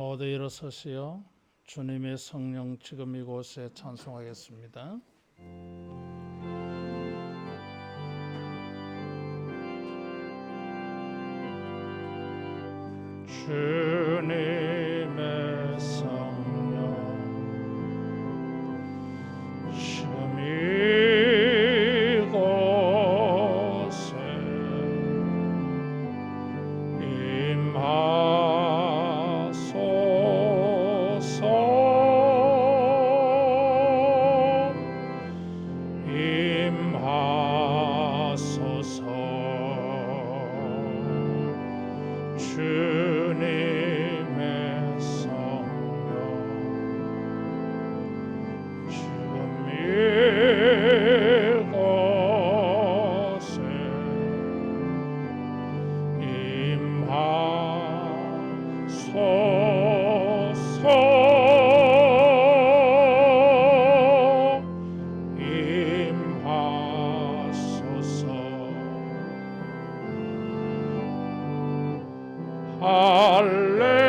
모두 일어서시어 주님의 성령 지금 이곳에 찬송하겠습니다. 주님의 성령 지금 이곳에 임하소서. 주님의 성령 지금 이곳에 임하소서. 할렐루야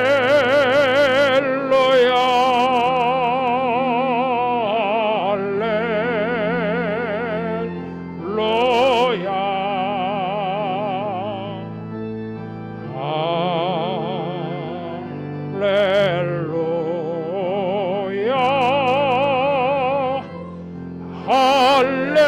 할렐루야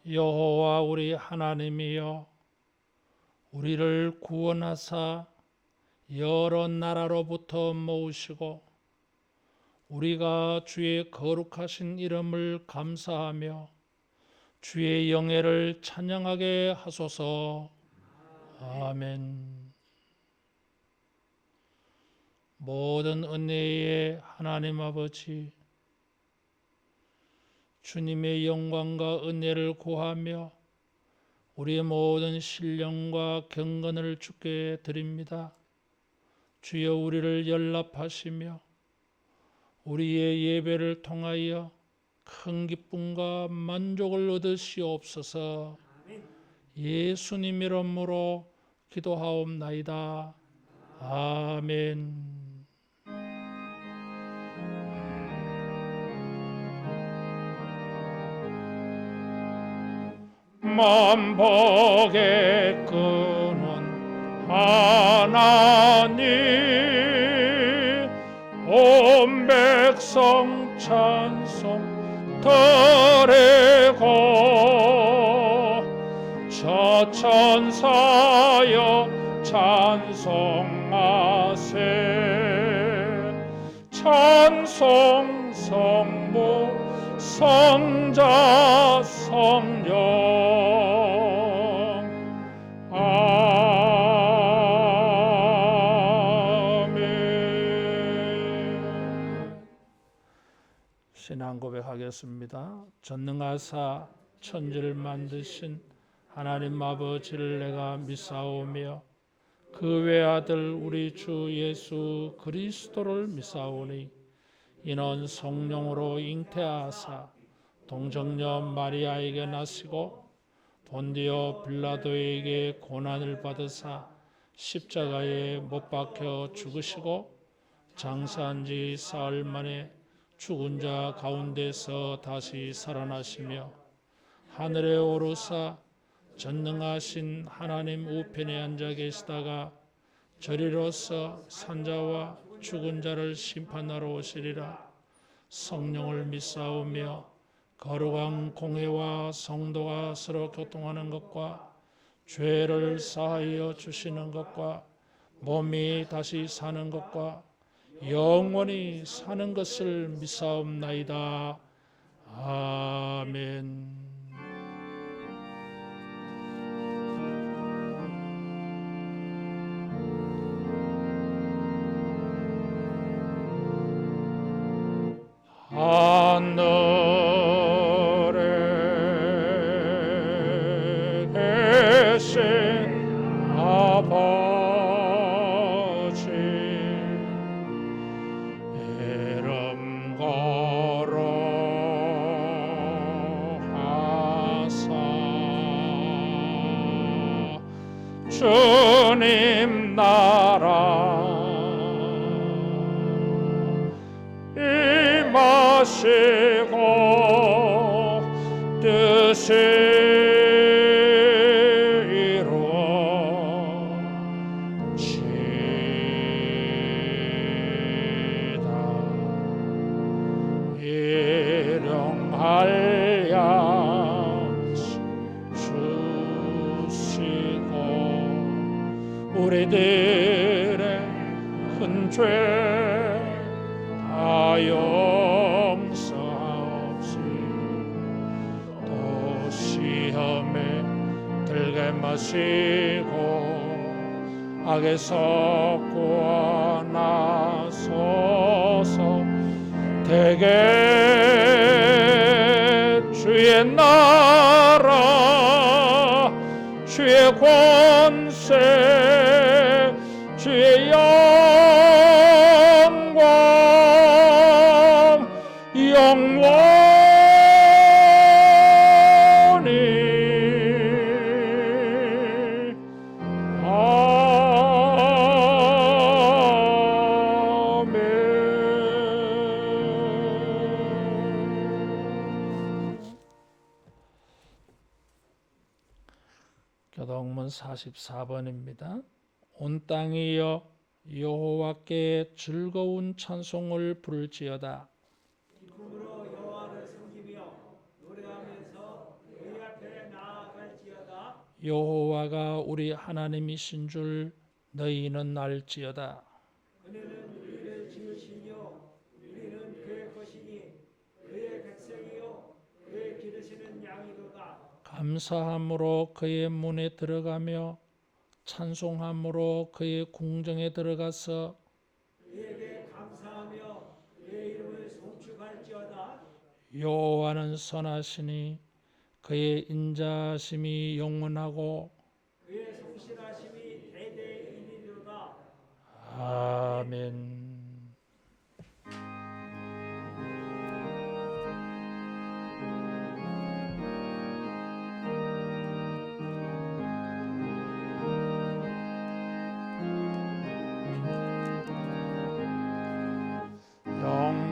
여호와 우리 하나님이여, 우리를 구원하사 여러 나라로부터 모으시고 우리가 주의 거룩하신 이름을 감사하며 주의 영예를 찬양하게 하소서. 아멘. 모든 은혜의 하나님 아버지, 주님의 영광과 은혜를 구하며 우리의 모든 신령과 경건을 주께 드립니다. 주여, 우리를 연락하시며 우리의 예배를 통하여 큰 기쁨과 만족을 얻으시옵소서. 예수님 이름으로 기도하옵나이다. 아멘. 만복의 근원 하나님, 온 백성 찬송 드리고 저 천사여 찬송하세. 찬송 성부 성자 성령 아멘. 신앙 고백하겠습니다. 전능하사 천지를 만드신 하나님 아버지를 내가 믿사오며 그 외아들 우리 주 예수 그리스도를 믿사오니 이는 성령으로 잉태하사 동정녀 마리아에게 나시고 본디오 빌라도에게 고난을 받으사 십자가에 못 박혀 죽으시고 장사한 지 사흘 만에 죽은 자 가운데서 다시 살아나시며 하늘에 오르사 전능하신 하나님 우편에 앉아 계시다가 저리로서 산자와 죽은 자를 심판하러 오시리라. 성령을 믿사오며 거룩한 공회와 성도가 서로 교통하는 것과 죄를 사하여 주시는 것과 몸이 다시 사는 것과 영원히 사는 것을 믿사옵나이다. 아멘. 하늘에 계신 아버지, 이름 걸어 하사 주님 나라 임하시고 뜻이 이루어지다. 일용할 양 주시고 우리들의 큰 죄 다 용서하옵시고 또 시험에 들게 마시고 악에서 구원하소서. 대개 주의 나라 주의 권세 주의 영광 영원히 아멘. 교동문 44번입니다. 온 땅이여 여호와께 즐거운 찬송을 부를지어다. 기쁨으로 여호와를 섬기며 노래하면서 그의 앞에 나아갈지어다. 여호와가 우리 하나님이신 줄 너희는 알지어다. 그는 우리를 지으시며 우리는 그의 것이니 그의 백성이요 그의 기르시는 양이로다. 감사함으로 그의 문에 들어가며 찬송함으로 그의 궁정에 들어가서 그에게 감사하며 그의 이름을 송축할지어다. 여호와는 선하시니 그의 인자심이 영원하고 그의 성실하심이 대대에 이르리로다. 아멘.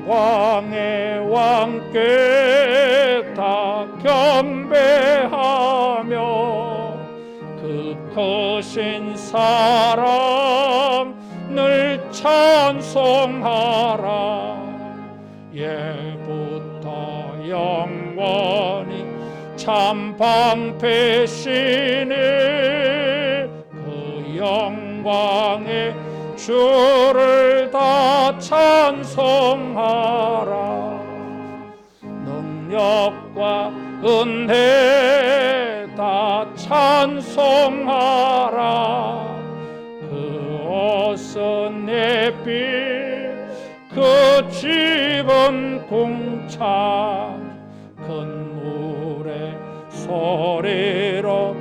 영광의 왕께 다 경배하며 그 크신 사랑을 찬송하라. 예부터 영원히 참 방패시니 그 영광의 주를 다 찬송하라. 능력과 은혜 다 찬송하라. 그 옷은 예빛 그 집은 궁창 큰 물의 소리로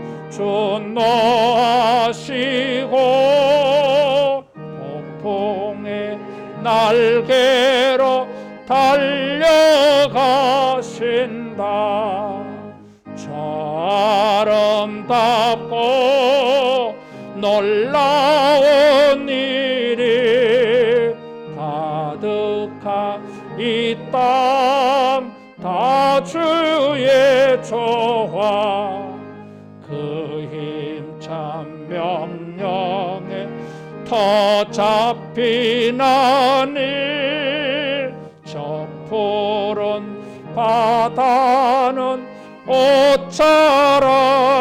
준노하시고 폭풍의 날개로 달려가신다. 저 아름답고 놀라운 일이 가득한 이 땅 다 주의 조화 그 힘찬 명령에 터 잡히나니 저 푸른 바다는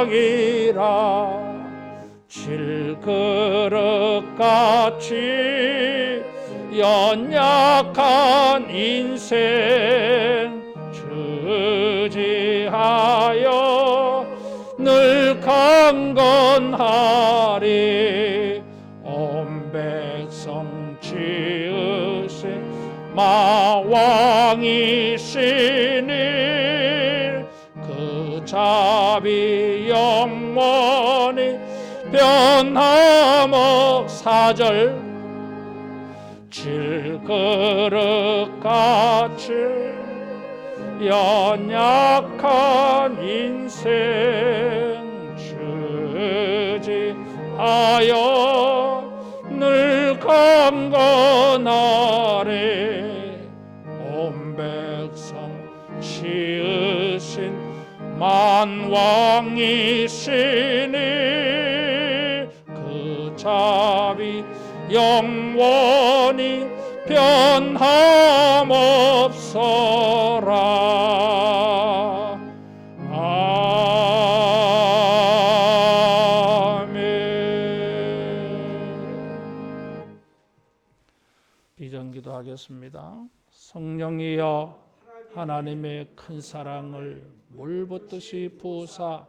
옷자락이라. 질그릇같이 연약한 인생 주 의지하여 늘 강건하리. 온 백성 지으신 마왕이시니 그 자비 영원히 변함없사절. 질그릇같이 연약한 인생 주지하여 늘 강건하리. 온 백성 지으신 만왕이시니 그 자비 영원히 변함없어라. 아멘. 비전기도 하겠습니다. 성령이여 하나님의 큰 사랑을 물붓듯이 부으사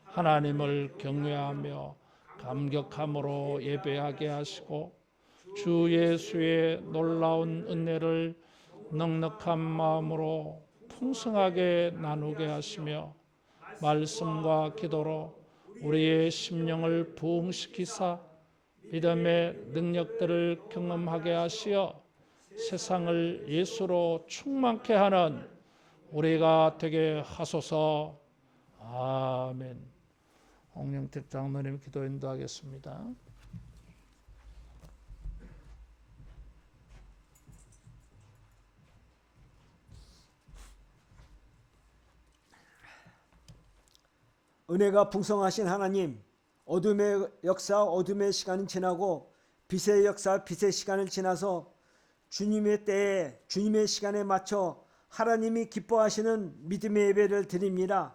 하나님을 경외하며 감격함으로 예배하게 하시고 주 예수의 놀라운 은혜를 넉넉한 마음으로 풍성하게 나누게 하시며 말씀과 기도로 우리의 심령을 부흥시키사 믿음의 능력들을 경험하게 하시어 세상을 예수로 충만케 하는 우리가 되게 하소서. 아멘. 홍영택 장로님 기도 인도하겠습니다. 은혜가 풍성하신 하나님, 어둠의 역사, 어둠의 시간은 지나고 빛의 역사, 빛의 시간을 지나서 주님의 때에 주님의 시간에 맞춰 하나님이 기뻐하시는 믿음의 예배를 드립니다.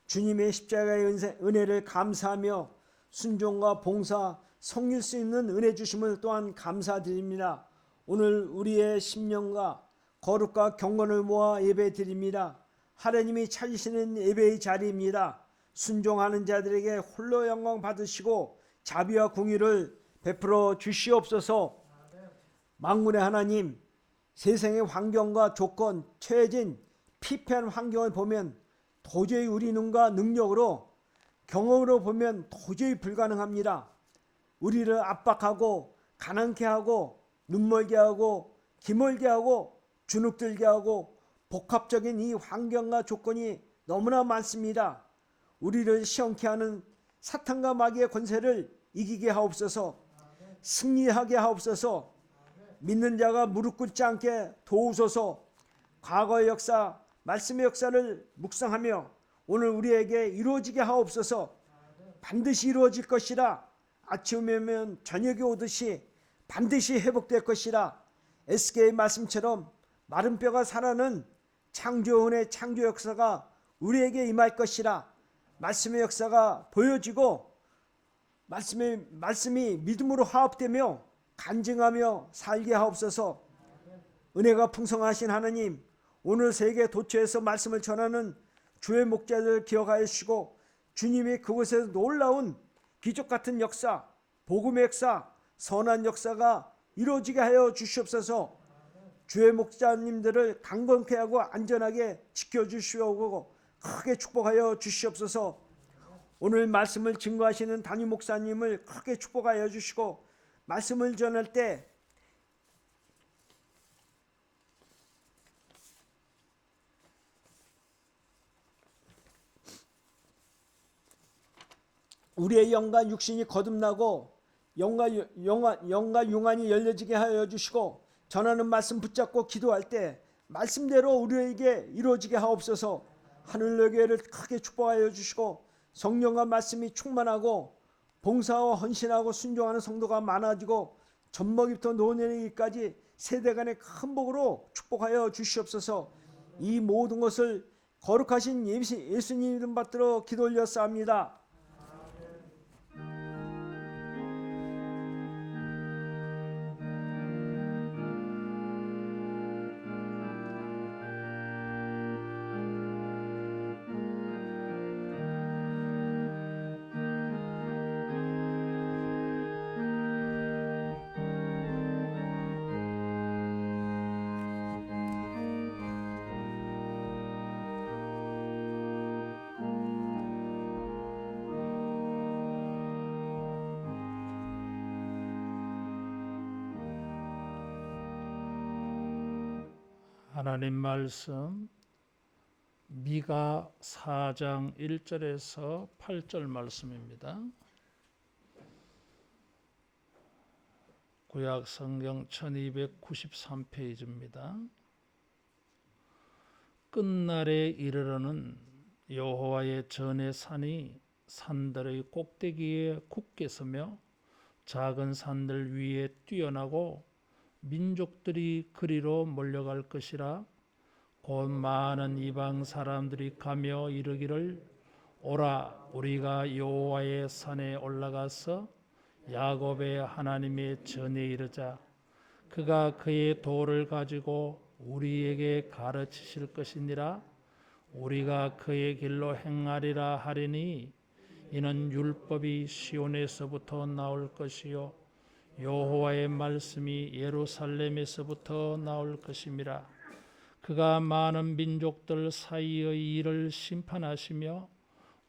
주님의 십자가의 은혜를 감사하며 순종과 봉사, 섬길 수 있는 은혜 주심을 또한 감사드립니다. 오늘 우리의 심령과 거룩과 경건을 모아 예배 드립니다. 하나님이 찾으시는 예배의 자리입니다. 순종하는 자들에게 홀로 영광 받으시고 자비와 공의를 베풀어 주시옵소서. 만군의 하나님, 세상의 환경과 조건, 처해진 피폐한 환경을 보면 도저히 우리 눈과 능력으로 경험으로 보면 도저히 불가능합니다. 우리를 압박하고 가난케 하고 눈멀게 하고 기멀게 하고 주눅들게 하고 복합적인 이 환경과 조건이 너무나 많습니다. 우리를 시험케 하는 사탄과 마귀의 권세를 이기게 하옵소서. 승리하게 하옵소서. 믿는 자가 무릎 꿇지 않게 도우소서. 과거의 역사, 말씀의 역사를 묵상하며 오늘 우리에게 이루어지게 하옵소서. 반드시 이루어질 것이라. 아침이 오면 저녁이 오듯이 반드시 회복될 것이라. 에스겔의 말씀처럼 마른 뼈가 살아나는 창조의 창조 역사가 우리에게 임할 것이라. 말씀의 역사가 보여지고 말씀이 믿음으로 화합되며 간증하며 살게 하옵소서. 은혜가 풍성하신 하나님, 오늘 세계 도처에서 말씀을 전하는 주의 목자들 기억하여 주시고 주님이 그곳에서 놀라운 기적 같은 역사, 복음의 역사, 선한 역사가 이루어지게 하여 주시옵소서. 주의 목자님들을 강건케 하고 안전하게 지켜주시옵고 크게 축복하여 주시옵소서. 오늘 말씀을 증거하시는 담임 목사님을 크게 축복하여 주시고 말씀을 전할 때 우리의 영과 육신이 거듭나고 영과 융한이 열려지게 하여 주시고 전하는 말씀 붙잡고 기도할 때 말씀대로 우리에게 이루어지게 하옵소서. 하늘의 교회를 크게 축복하여 주시고 성령과 말씀이 충만하고 봉사와 헌신하고 순종하는 성도가 많아지고 젖먹이부터 노년이기까지 세대 간의 큰 복으로 축복하여 주시옵소서. 이 모든 것을 거룩하신 예수님 이름 받들어 기도 올렸사옵나이다. 하나님 말씀 미가 4장 1절에서 8절 말씀입니다. 구약 성경 1293페이지입니다. 끝날에 이르러는 여호와의 전의 산이 산들의 꼭대기에 굳게 서며 작은 산들 위에 뛰어나고 민족들이 그리로 몰려갈 것이라. 곧 많은 이방 사람들이 가며 이르기를 오라 우리가 여호와의 산에 올라가서 야곱의 하나님의 전에 이르자. 그가 그의 도를 가지고 우리에게 가르치실 것이니라. 우리가 그의 길로 행하리라 하리니 이는 율법이 시온에서부터 나올 것이요 여호와의 말씀이 예루살렘에서부터 나올 것임이라. 그가 많은 민족들 사이의 일을 심판하시며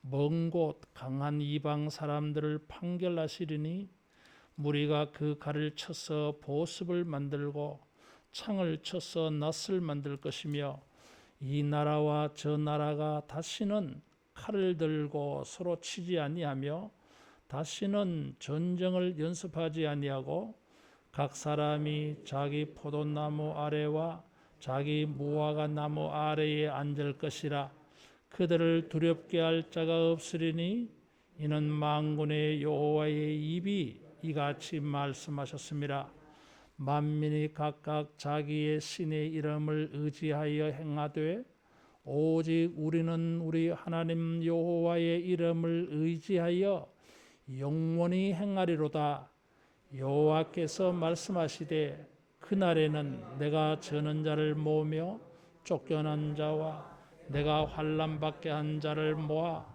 먼 곳 강한 이방 사람들을 판결하시리니 무리가 그 칼을 쳐서 보습을 만들고 창을 쳐서 낫을 만들 것이며 이 나라와 저 나라가 다시는 칼을 들고 서로 치지 아니하며 다시는 전쟁을 연습하지 아니하고 각 사람이 자기 포도나무 아래와 자기 무화과 나무 아래에 앉을 것이라. 그들을 두렵게 할 자가 없으리니 이는 만군의 여호와의 입이 이같이 말씀하셨습니다. 만민이 각각 자기의 신의 이름을 의지하여 행하되 오직 우리는 우리 하나님 여호와의 이름을 의지하여 영원히 행하리로다. 여호와께서 말씀하시되 그날에는 내가 저는 자를 모으며 쫓겨난 자와 내가 환난 받게 한 자를 모아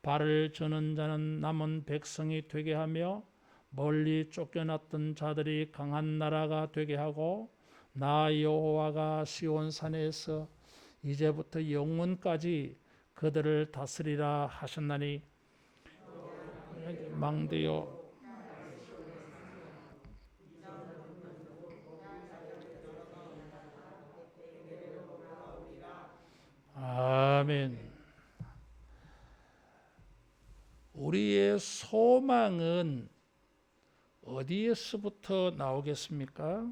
발을 저는 자는 남은 백성이 되게 하며 멀리 쫓겨났던 자들이 강한 나라가 되게 하고 나 여호와가 시온산에서 이제부터 영원까지 그들을 다스리라 하셨나니 망대요 아멘. 우리의 소망은 어디에서부터 나오겠습니까?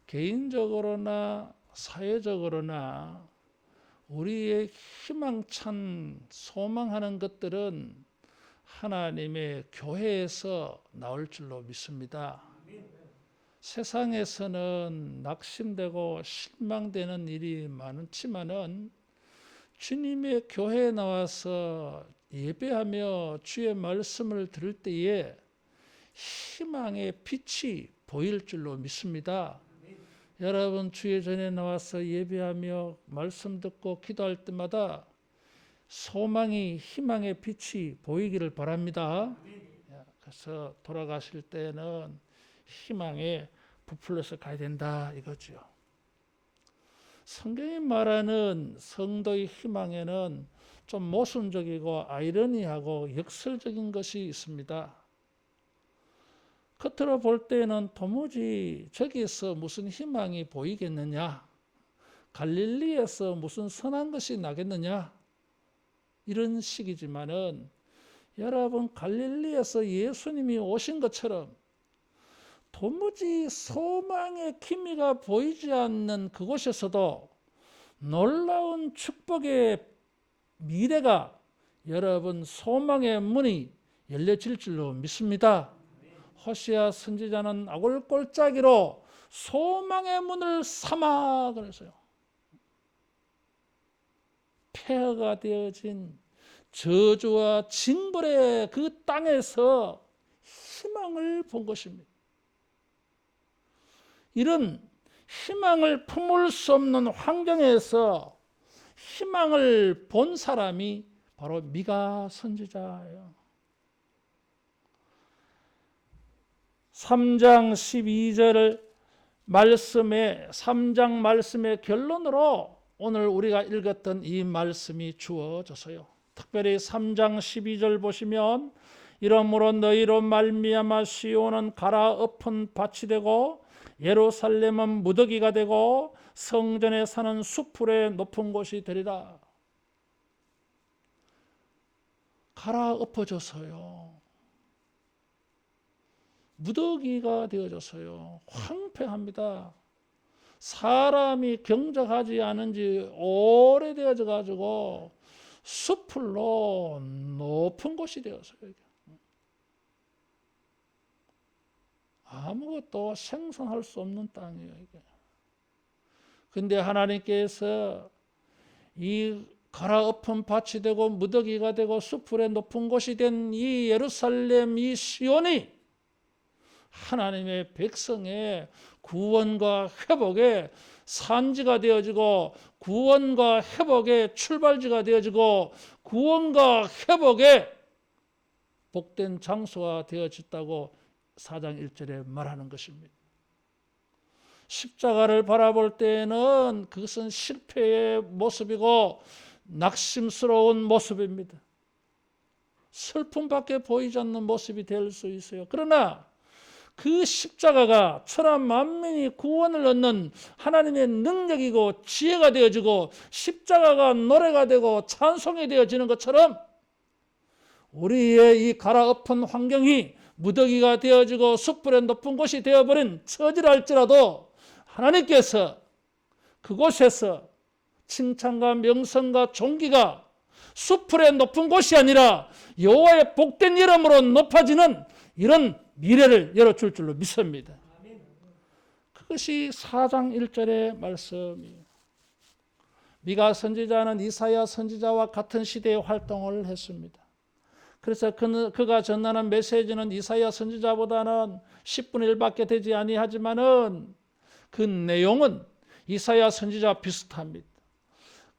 개인적으로나 사회적으로나 우리의 희망찬 소망하는 것들은 하나님의 교회에서 나올 줄로 믿습니다. 세상에서는 낙심되고 실망되는 일이 많지만은 주님의 교회에 나와서 예배하며 주의 말씀을 들을 때에 희망의 빛이 보일 줄로 믿습니다. 여러분 주의 전에 나와서 예배하며 말씀 듣고 기도할 때마다 소망이 희망의 빛이 보이기를 바랍니다. 그래서 돌아가실 때는 희망에 부풀려서 가야 된다 이거죠. 성경이 말하는 성도의 희망에는 좀 모순적이고 아이러니하고 역설적인 것이 있습니다. 겉으로 볼 때는 도무지 저기에서 무슨 희망이 보이겠느냐, 갈릴리에서 무슨 선한 것이 나겠느냐 이런 식이지만은 여러분 갈릴리에서 예수님이 오신 것처럼 도무지 소망의 기미가 보이지 않는 그곳에서도 놀라운 축복의 미래가 여러분 소망의 문이 열려질 줄로 믿습니다. 호시아 선지자는 아골골짜기로 소망의 문을 삼아 그래서요. 폐허가 되어진 저주와 징벌의 그 땅에서 희망을 본 것입니다. 이런 희망을 품을 수 없는 환경에서 희망을 본 사람이 바로 미가 선지자예요. 3장 12절 말씀의 3장 말씀의 결론으로 오늘 우리가 읽었던 이 말씀이 주어져서요. 특별히 3장 12절 보시면 이러므로 너희로 말미암아 시온은 갈아엎은 밭이 되고 예루살렘은 무더기가 되고 성전에 사는 수풀의 높은 곳이 되리라. 갈아엎어져서요. 무더기가 되어져서요. 황폐합니다. 사람이 경작하지 않은 지 오래되어져 가지고 수풀로 높은 곳이 되었어요. 아무것도 생성할 수 없는 땅이에요. 이게. 근데 하나님께서 이 갈아엎은 밭이 되고 무더기가 되고 수풀의 높은 곳이 된 이 예루살렘, 이 시온이 하나님의 백성의 구원과 회복의 산지가 되어지고 구원과 회복의 출발지가 되어지고 구원과 회복의 복된 장소가 되어졌다고 4장 1절에 말하는 것입니다. 십자가를 바라볼 때에는 그것은 실패의 모습이고 낙심스러운 모습입니다. 슬픔밖에 보이지 않는 모습이 될 수 있어요. 그러나 그 십자가가 천하 만민이 구원을 얻는 하나님의 능력이고 지혜가 되어지고 십자가가 노래가 되고 찬송이 되어지는 것처럼 우리의 이 갈아엎은 환경이 무더기가 되어지고 숯불의 높은 곳이 되어버린 처지라 할지라도 하나님께서 그곳에서 칭찬과 명성과 존귀가 숯불의 높은 곳이 아니라 여호와의 복된 이름으로 높아지는 이런 미래를 열어줄 줄로 믿습니다. 그것이 4장 1절의 말씀이에요. 미가 선지자는 이사야 선지자와 같은 시대에 활동을 했습니다. 그래서 그가 전하는 메시지는 이사야 선지자보다는 10분의 1밖에 되지 아니하지만은 그 내용은 이사야 선지자와 비슷합니다.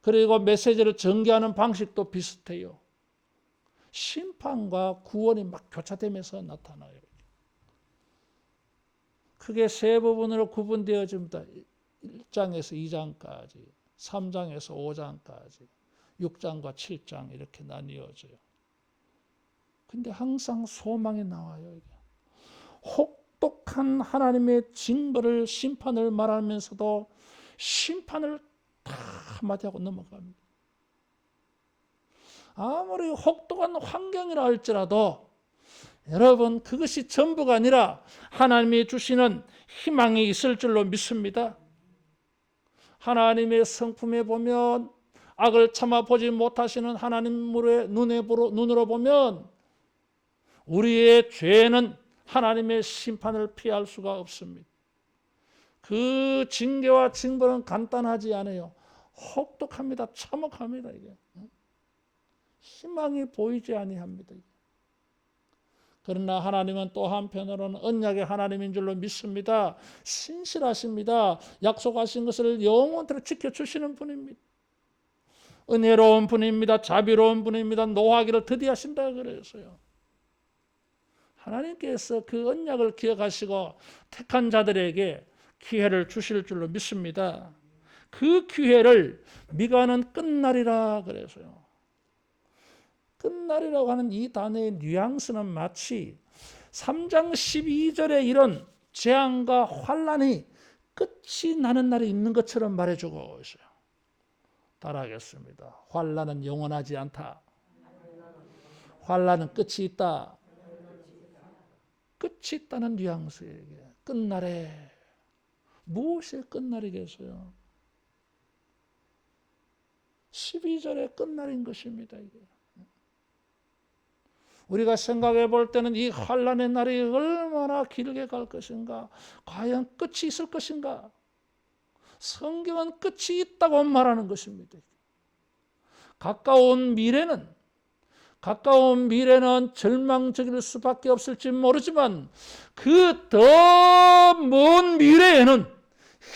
그리고 메시지를 전개하는 방식도 비슷해요. 심판과 구원이 막 교차되면서 나타나요. 크게 세 부분으로 구분되어집니다. 1장에서 2장까지, 3장에서 5장까지, 6장과 7장 이렇게 나뉘어져요. 근데 항상 소망이 나와요. 이게. 혹독한 하나님의 징벌을 심판을 말하면서도 심판을 다 한마디하고 넘어갑니다. 아무리 혹독한 환경이라 할지라도 여러분 그것이 전부가 아니라 하나님이 주시는 희망이 있을 줄로 믿습니다. 하나님의 성품에 보면 악을 참아보지 못하시는 하나님의 눈으로 보면 우리의 죄는 하나님의 심판을 피할 수가 없습니다. 그 징계와 징벌은 간단하지 않아요. 혹독합니다. 참혹합니다. 이게 희망이 보이지 아니합니다. 그러나 하나님은 또 한편으로는 언약의 하나님인 줄로 믿습니다. 신실하십니다. 약속하신 것을 영원토록 지켜주시는 분입니다. 은혜로운 분입니다. 자비로운 분입니다. 노하기를 더디하신다 그랬어요. 하나님께서 그 언약을 기억하시고 택한 자들에게 기회를 주실 줄로 믿습니다. 그 기회를 미가는 끝날이라 그랬어요. 끝날이라고 하는 이 단어의 뉘앙스는 마치 3장 12절에 이런 재앙과 환난이 끝이 나는 날이 있는 것처럼 말해주고 있어요. 따라하겠습니다. 환난은 영원하지 않다. 환난은 끝이 있다. 끝이 있다는 뉘앙스예요. 끝날에 무엇이 끝날이겠어요? 12절의 끝날인 것입니다. 이게. 우리가 생각해 볼 때는 이 환난의 날이 얼마나 길게 갈 것인가? 과연 끝이 있을 것인가? 성경은 끝이 있다고 말하는 것입니다. 가까운 미래는 절망적일 수밖에 없을지 모르지만 그 더 먼 미래에는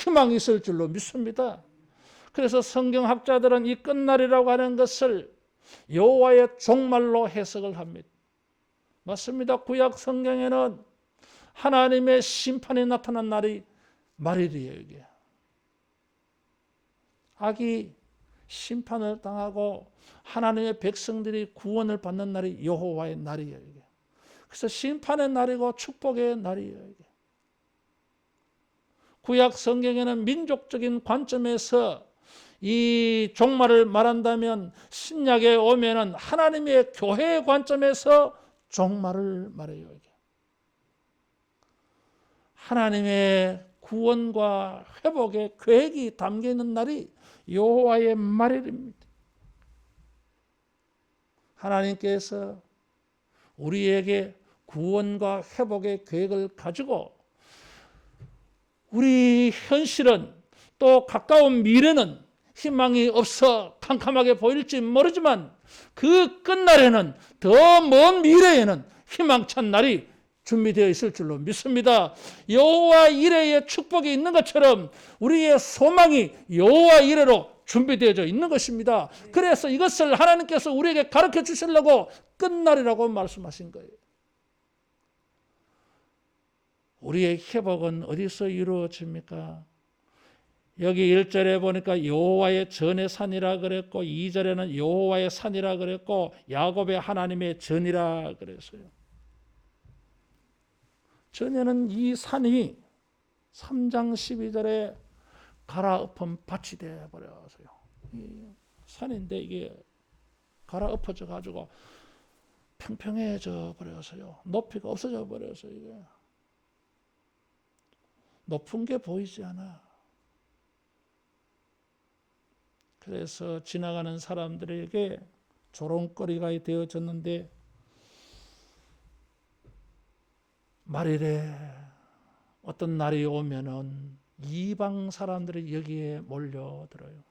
희망이 있을 줄로 믿습니다. 그래서 성경학자들은 이 끝날이라고 하는 것을 여호와의 종말로 해석을 합니다. 맞습니다. 구약 성경에는 하나님의 심판이 나타난 날이 말일이에요. 이게. 악이 심판을 당하고 하나님의 백성들이 구원을 받는 날이 여호와의 날이에요. 이게. 그래서 심판의 날이고 축복의 날이에요. 이게. 구약 성경에는 민족적인 관점에서 이 종말을 말한다면 신약에 오면은 하나님의 교회의 관점에서 종말을 말해요. 하나님의 구원과 회복의 계획이 담겨 있는 날이 여호와의 말일입니다. 하나님께서 우리에게 구원과 회복의 계획을 가지고 우리 현실은 또 가까운 미래는 희망이 없어 캄캄하게 보일지 모르지만 그 끝날에는 더 먼 미래에는 희망찬 날이 준비되어 있을 줄로 믿습니다. 여호와 이레의 축복이 있는 것처럼 우리의 소망이 여호와 이레로 준비되어져 있는 것입니다. 그래서 이것을 하나님께서 우리에게 가르쳐 주시려고 끝날이라고 말씀하신 거예요. 우리의 회복은 어디서 이루어집니까? 여기 1절에 보니까 여호와의 전의 산이라 그랬고 2절에는 여호와의 산이라 그랬고 야곱의 하나님의 전이라 그랬어요. 전에는 이 산이 3장 12절에 갈아엎은 밭이 되어버렸어요. 이 산인데 이게 갈아엎어져 가지고 평평해져 버렸어요. 높이가 없어져 버렸어요. 이게 높은 게 보이지 않아. 그래서 지나가는 사람들에게 조롱거리가 되어졌는데 말일에 어떤 날이 오면은 이방 사람들이 여기에 몰려들어요.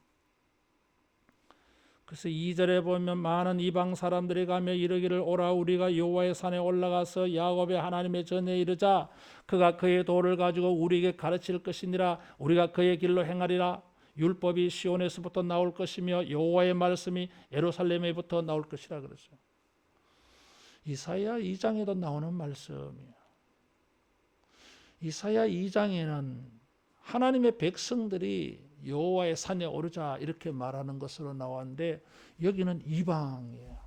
그래서 2절에 보면 많은 이방 사람들이 가며 이르기를 오라 우리가 여호와의 산에 올라가서 야곱의 하나님의 전에 이르자 그가 그의 도를 가지고 우리에게 가르칠 것이니라 우리가 그의 길로 행하리라 율법이 시온에서부터 나올 것이며 여호와의 말씀이 예루살렘에부터 나올 것이라 그랬어요. 이사야 2장에도 나오는 말씀이에요. 이사야 2장에는 하나님의 백성들이 여호와의 산에 오르자 이렇게 말하는 것으로 나왔는데 여기는 이방이에요.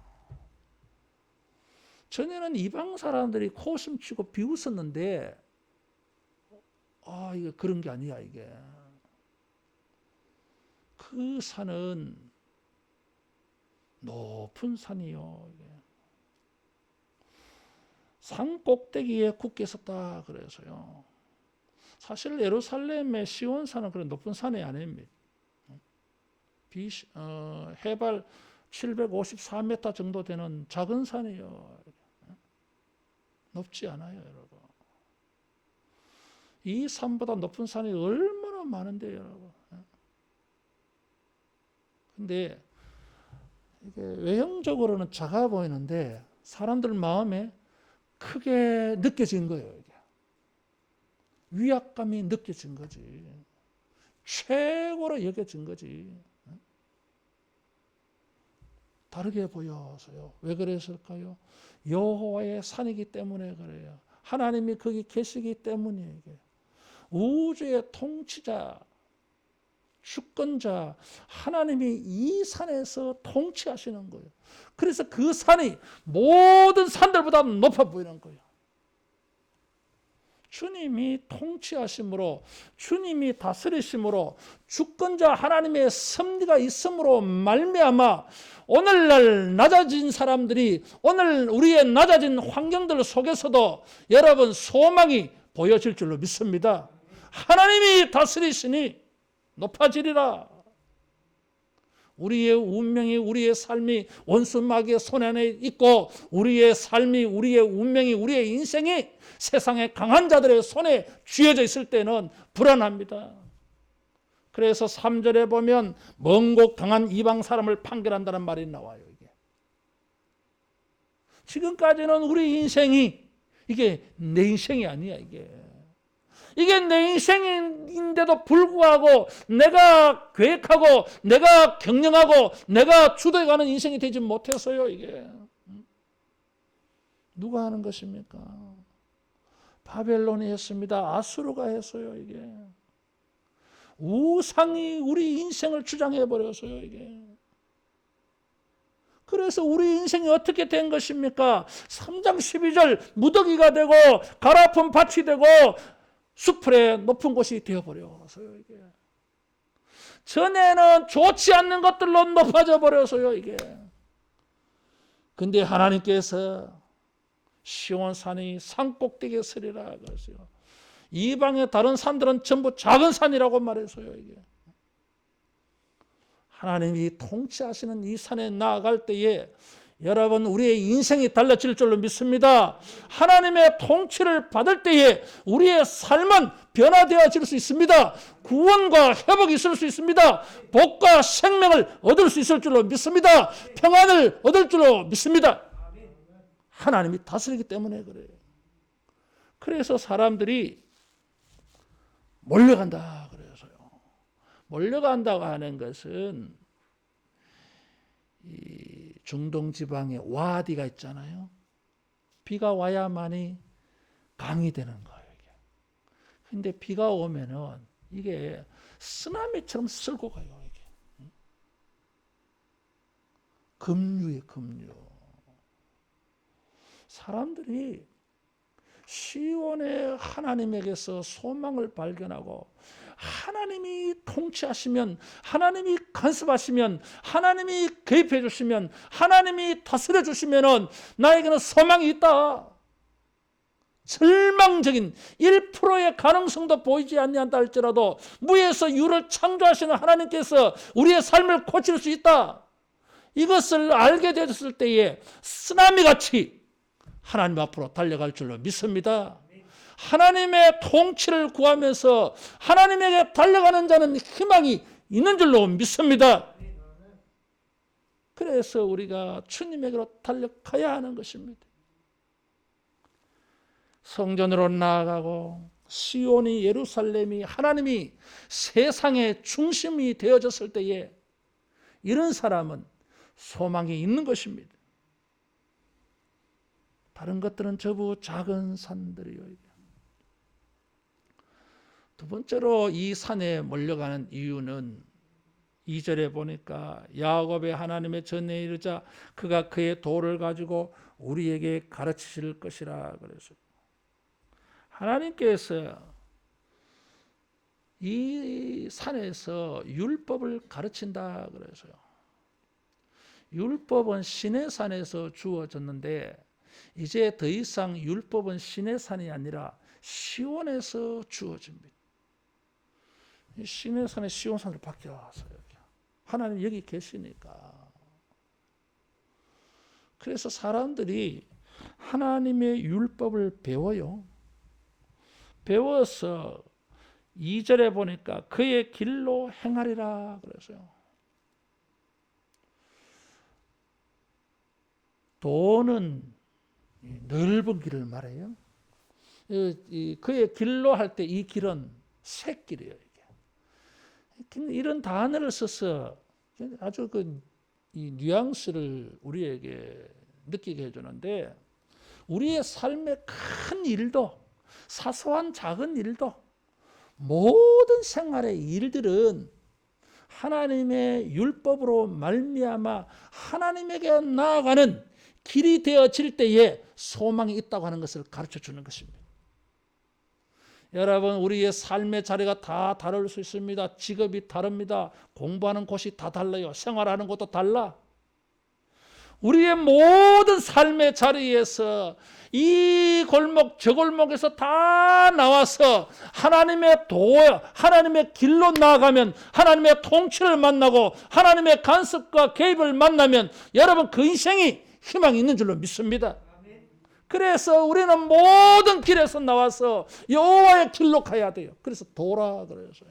전에는 이방 사람들이 코웃음 치고 비웃었는데 이게 그런 게 아니야 이게. 그 산은 높은 산이요. 산 꼭대기에 굳게 섰다 그래서요. 사실 예루살렘의 시온산은 그런 높은 산이 아닙니다. 해발 754m 정도 되는 작은 산이에요. 높지 않아요, 여러분. 이 산보다 높은 산이 얼마나 많은데요, 여러분. 근데 이게 외형적으로는 작아 보이는데 사람들 마음에 크게 느껴진 거예요. 이게. 위압감이 느껴진 거지. 최고로 여겨진 거지. 다르게 보여서요. 왜 그랬을까요? 여호와의 산이기 때문에 그래요. 하나님이 거기 계시기 때문이에요. 이게. 우주의 통치자, 주권자 하나님이 이 산에서 통치하시는 거예요. 그래서 그 산이 모든 산들보다 높아 보이는 거예요. 주님이 통치하심으로 주님이 다스리심으로 주권자 하나님의 섭리가 있음으로 말미암아 오늘날 낮아진 사람들이 오늘 우리의 낮아진 환경들 속에서도 여러분 소망이 보여질 줄로 믿습니다. 하나님이 다스리시니 높아지리라. 우리의 운명이 우리의 삶이 원수 마귀의 손 안에 있고 우리의 삶이 우리의 운명이 우리의 인생이 세상의 강한 자들의 손에 쥐어져 있을 때는 불안합니다. 그래서 3절에 보면 먼 곳 강한 이방 사람을 판결한다는 말이 나와요. 이게. 지금까지는 우리 인생이 이게 내 인생이 아니야. 이게 내 인생인데도 불구하고 내가 계획하고 내가 경영하고 내가 주도해가는 인생이 되지 못해서요. 이게 누가 하는 것입니까? 바벨론이 했습니다. 아수르가 했어요. 이게 우상이 우리 인생을 주장해 버렸어요. 이게 그래서 우리 인생이 어떻게 된 것입니까? 3장 12절 무더기가 되고 갈아엎은 밭이 되고 수풀의 높은 곳이 되어버려서요. 이게 전에는 좋지 않는 것들로 높아져 버려서요. 이게 근데 하나님께서 시온산이 산꼭대기에 서리라 그랬어요. 이방의 다른 산들은 전부 작은 산이라고 말했어요. 이게 하나님이 통치하시는 이 산에 나아갈 때에 여러분 우리의 인생이 달라질 줄로 믿습니다. 하나님의 통치를 받을 때에 우리의 삶은 변화되어질 수 있습니다. 구원과 회복이 있을 수 있습니다. 복과 생명을 얻을 수 있을 줄로 믿습니다. 평안을 얻을 줄로 믿습니다. 하나님이 다스리기 때문에 그래요. 그래서 사람들이 몰려간다 그래서요. 몰려간다고 하는 것은 이 중동 지방에 와디가 있잖아요. 비가 와야만이 강이 되는 거예요. 근데 비가 오면은 이게 쓰나미처럼 쓸고 가요. 이게 급류에 급류. 사람들이 시온의 하나님에게서 소망을 발견하고 하나님이 통치하시면, 하나님이 간섭하시면, 하나님이 개입해 주시면, 하나님이 다스려 주시면 나에게는 소망이 있다. 절망적인 1%의 가능성도 보이지 않는다 할지라도 무에서 유를 창조하시는 하나님께서 우리의 삶을 고칠 수 있다. 이것을 알게 되었을 때에 쓰나미같이 하나님 앞으로 달려갈 줄로 믿습니다. 하나님의 통치를 구하면서 하나님에게 달려가는 자는 희망이 있는 줄로 믿습니다. 그래서 우리가 주님에게로 달려가야 하는 것입니다. 성전으로 나아가고 시온이 예루살렘이 하나님이 세상의 중심이 되어졌을 때에 이런 사람은 소망이 있는 것입니다. 다른 것들은 전부 작은 산들이요. 두 번째로 이 산에 몰려가는 이유는 2절에 보니까 야곱의 하나님의 전에 이르자 그가 그의 도를 가지고 우리에게 가르치실 것이라 그랬어요. 하나님께서 이 산에서 율법을 가르친다 그래서요. 율법은 시내 산에서 주어졌는데 이제 더 이상 율법은 시내 산이 아니라 시온에서 주어집니다. 시내 산에 시온 산으로 바뀌었어요. 하나님 여기 계시니까. 그래서 사람들이 하나님의 율법을 배워요. 배워서 2절에 보니까 그의 길로 행하리라 그랬어요. 도는 넓은 길을 말해요. 그의 길로 할 때 이 길은 샛길이에요. 이런 단어를 써서 아주 이 뉘앙스를 우리에게 느끼게 해주는데 우리의 삶의 큰 일도 사소한 작은 일도 모든 생활의 일들은 하나님의 율법으로 말미암아 하나님에게 나아가는 길이 되어질 때에 소망이 있다고 하는 것을 가르쳐 주는 것입니다. 여러분 우리의 삶의 자리가 다 다를 수 있습니다. 직업이 다릅니다. 공부하는 곳이 다 달라요. 생활하는 곳도 달라. 우리의 모든 삶의 자리에서 이 골목 저 골목에서 다 나와서 하나님의 도와 하나님의 길로 나아가면 하나님의 통치를 만나고 하나님의 간섭과 개입을 만나면 여러분 그 인생이 희망이 있는 줄로 믿습니다. 그래서 우리는 모든 길에서 나와서 여호와의 길로 가야 돼요. 그래서 도라 그래서요.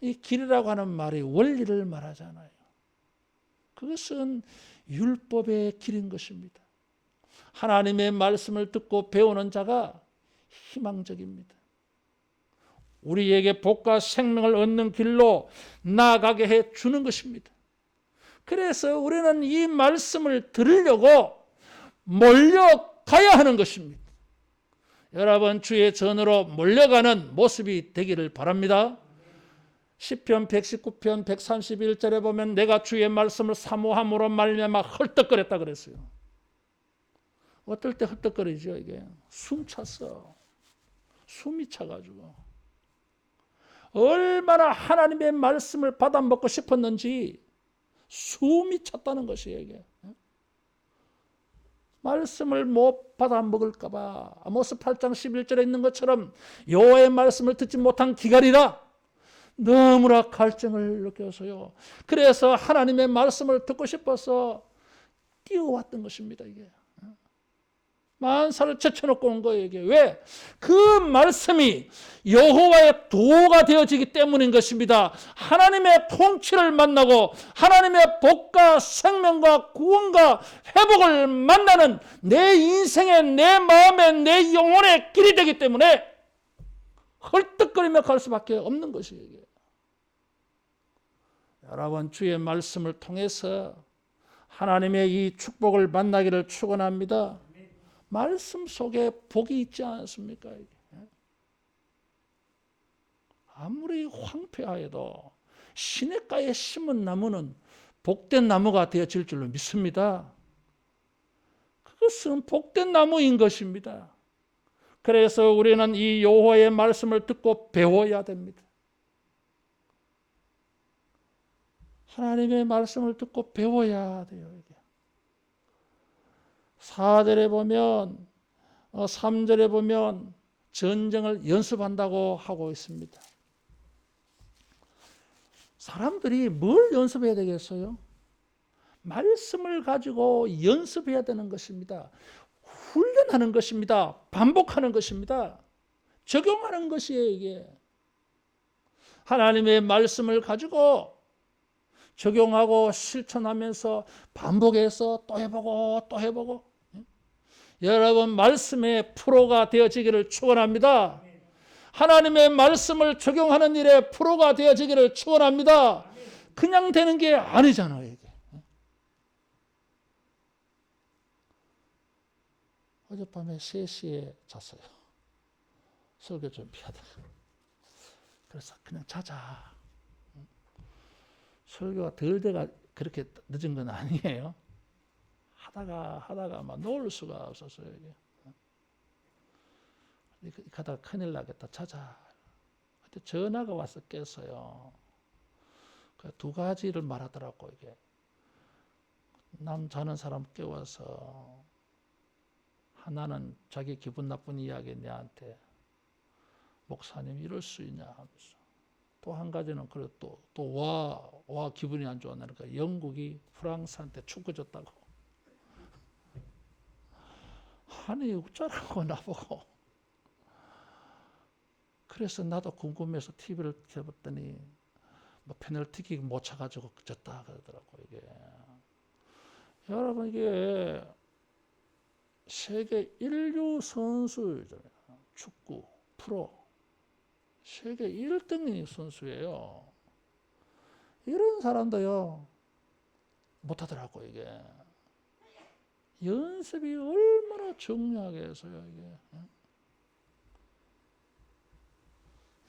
이 길이라고 하는 말이 원리를 말하잖아요. 그것은 율법의 길인 것입니다. 하나님의 말씀을 듣고 배우는 자가 희망적입니다. 우리에게 복과 생명을 얻는 길로 나아가게 해 주는 것입니다. 그래서 우리는 이 말씀을 들으려고 몰려가야 하는 것입니다. 여러분 주의 전으로 몰려가는 모습이 되기를 바랍니다. 시편 119편 131절에 보면 내가 주의 말씀을 사모함으로 말미암아 헐떡거렸다 그랬어요. 어떨 때 헐떡거리죠? 이게 숨 찼어. 숨이 차가지고 얼마나 하나님의 말씀을 받아먹고 싶었는지 숨이 찼다는 것이에요. 이게. 말씀을 못 받아먹을까 봐 아모스 8장 11절에 있는 것처럼 여호와의 말씀을 듣지 못한 기갈이라 너무나 갈증을 느껴서요. 그래서 하나님의 말씀을 듣고 싶어서 뛰어왔던 것입니다. 이게 만사를 제쳐놓고 온 거예요. 이게 왜? 그 말씀이 여호와의 도가 되어지기 때문인 것입니다. 하나님의 통치를 만나고 하나님의 복과 생명과 구원과 회복을 만나는 내 인생의, 내 마음의, 내 영혼의 길이 되기 때문에 헐떡거리며 갈 수밖에 없는 것이에요. 이게. 여러분, 주의 말씀을 통해서 하나님의 이 축복을 만나기를 축원합니다. 말씀 속에 복이 있지 않습니까? 아무리 황폐하여도 시냇가에 심은 나무는 복된 나무가 되어질 줄로 믿습니다. 그것은 복된 나무인 것입니다. 그래서 우리는 이 여호와의 말씀을 듣고 배워야 됩니다. 하나님의 말씀을 듣고 배워야 돼요. 4절에 보면 3절에 보면 전쟁을 연습한다고 하고 있습니다. 사람들이 뭘 연습해야 되겠어요? 말씀을 가지고 연습해야 되는 것입니다. 훈련하는 것입니다. 반복하는 것입니다. 적용하는 것이에요. 이게 하나님의 말씀을 가지고 적용하고 실천하면서 반복해서 또 해보고 또 해보고 여러분 말씀의 프로가 되어지기를 축원합니다. 하나님의 말씀을 적용하는 일에 프로가 되어지기를 축원합니다. 그냥 되는 게 아니잖아요. 이게. 어젯밤에 3시에 잤어요. 설교 준비하다가. 그래서 그냥 자자. 설교가 덜 돼가 그렇게 늦은 건 아니에요. 하다가 막 놓을 수가 없었어요. 이게. 가다가 큰일 나겠다. 자자. 그때 전화가 와서 깼어요. 두 가지를 말하더라고. 이게 남 자는 사람 깨워서 하나는 자기 기분 나쁜 이야기 내한테 목사님 이럴 수 있냐 하면서 또 한 가지는 그래 와 기분이 안 좋았다니까 영국이 프랑스한테 축구 졌다고. 아니 어쩌라고 나보고. 그래서 나도 궁금해서 TV를 켜봤더니 뭐 페널티킥 못 차가지고 졌다 그러더라고. 이게 여러분 이게 세계 인류 선수잖아요. 축구 프로 세계 1등인 선수예요. 이런 사람도요 못하더라고. 이게 연습이 얼마나 중요하게 해서요. 이게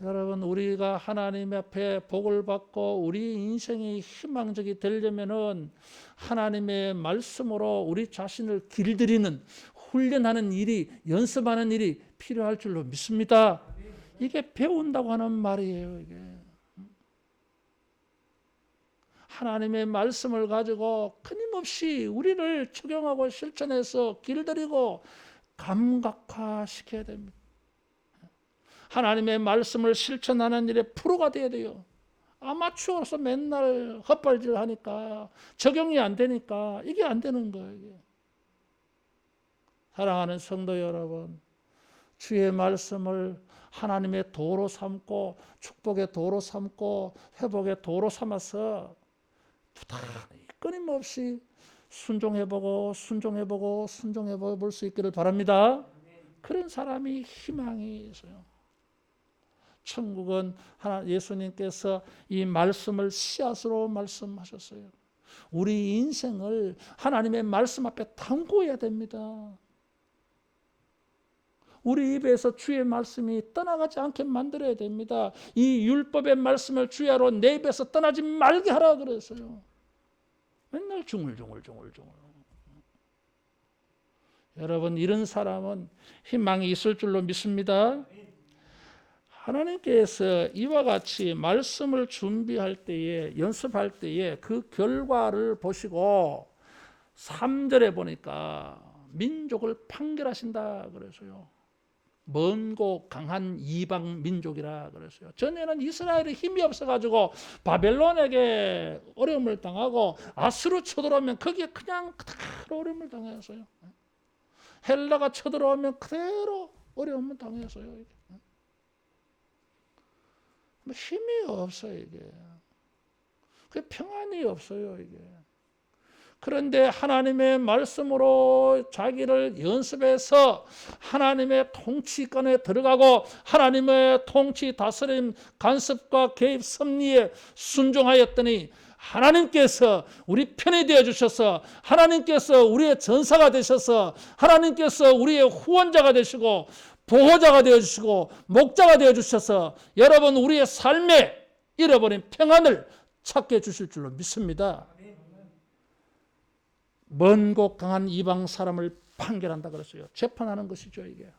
여러분 우리가 하나님 앞에 복을 받고 우리 인생이 희망적이 되려면은 하나님의 말씀으로 우리 자신을 길들이는 훈련하는 일이 연습하는 일이 필요할 줄로 믿습니다. 이게 배운다고 하는 말이에요. 이게 하나님의 말씀을 가지고 끊임없이 우리를 적용하고 실천해서 길들이고 감각화시켜야 됩니다. 하나님의 말씀을 실천하는 일에 프로가 돼야 돼요. 아마추어로서 맨날 헛발질 하니까 적용이 안 되니까 이게 안 되는 거예요. 이게. 사랑하는 성도 여러분, 주의 말씀을 하나님의 도로 삼고 축복의 도로 삼고 회복의 도로 삼아서 부단히 끊임없이 순종해보고 볼 수 있기를 바랍니다. 그런 사람이 희망이 있어요. 천국은 예수님께서 이 말씀을 씨앗으로 말씀하셨어요. 우리 인생을 하나님의 말씀 앞에 담궈야 됩니다. 우리 입에서 주의 말씀이 떠나가지 않게 만들어야 됩니다. 이 율법의 말씀을 주야로 내 입에서 떠나지 말게 하라 그랬어요. 맨날 중얼중얼. 여러분 이런 사람은 희망이 있을 줄로 믿습니다. 하나님께서 이와 같이 말씀을 준비할 때에, 연습할 때에 그 결과를 보시고 3절에 보니까 민족을 판결하신다 그래서요. 먼고 강한 이방 민족이라 그랬어요. 전에는 이스라엘이 힘이 없어가지고 바벨론에게 어려움을 당하고 아수르 쳐들어오면 거기에 그냥 그대로 어려움을 당했어요. 헬라가 쳐들어오면 그대로 어려움을 당했어요. 힘이 없어요, 이게. 그 평안이 없어요, 이게. 그런데 하나님의 말씀으로 자기를 연습해서 하나님의 통치권에 들어가고 하나님의 통치, 다스림, 간섭과 개입, 섭리에 순종하였더니 하나님께서 우리 편이 되어주셔서 하나님께서 우리의 전사가 되셔서 하나님께서 우리의 후원자가 되시고 보호자가 되어주시고 목자가 되어주셔서 여러분 우리의 삶에 잃어버린 평안을 찾게 해주실 줄로 믿습니다. 먼고 강한 이방 사람을 판결한다 그랬어요. 재판하는 것이죠, 이게.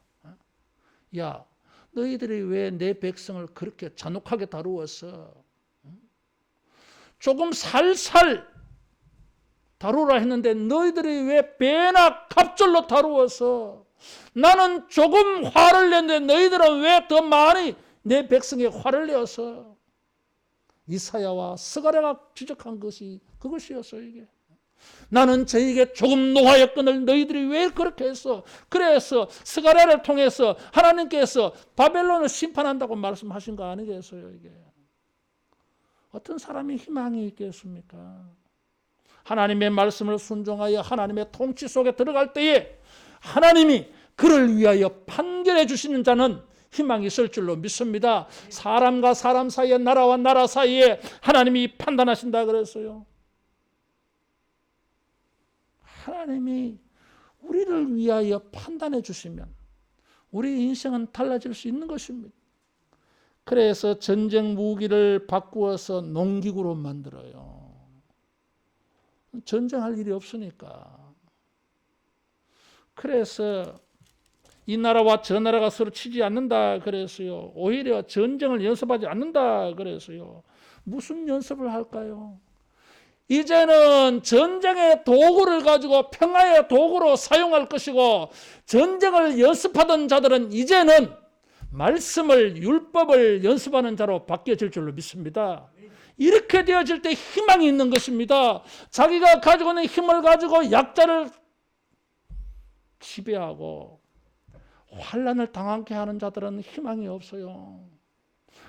야, 너희들이 왜 내 백성을 그렇게 잔혹하게 다루었어? 조금 살살 다루라 했는데 너희들이 왜 배나 갑절로 다루었어? 나는 조금 화를 냈는데 너희들은 왜 더 많이 내 백성에 화를 내었어? 이사야와 스가랴가 지적한 것이 그것이었어요, 이게. 나는 저에게 조금 노하였거늘 너희들이 왜 그렇게 했어? 그래서 스가랴를 통해서 하나님께서 바벨론을 심판한다고 말씀하신 거 아니겠어요, 이게. 어떤 사람이 희망이 있겠습니까? 하나님의 말씀을 순종하여 하나님의 통치 속에 들어갈 때에 하나님이 그를 위하여 판결해 주시는 자는 희망이 있을 줄로 믿습니다. 사람과 사람 사이에, 나라와 나라 사이에 하나님이 판단하신다 그랬어요. 하나님이 우리를 위하여 판단해 주시면 우리 인생은 달라질 수 있는 것입니다. 그래서 전쟁 무기를 바꾸어서 농기구로 만들어요. 전쟁할 일이 없으니까. 그래서 이 나라와 저 나라가 서로 치지 않는다 그랬어요. 오히려 전쟁을 연습하지 않는다 그랬어요. 무슨 연습을 할까요? 이제는 전쟁의 도구를 가지고 평화의 도구로 사용할 것이고 전쟁을 연습하던 자들은 이제는 말씀을, 율법을 연습하는 자로 바뀌어질 줄로 믿습니다. 이렇게 되어질 때 희망이 있는 것입니다. 자기가 가지고 있는 힘을 가지고 약자를 지배하고 환난을 당하게 하는 자들은 희망이 없어요.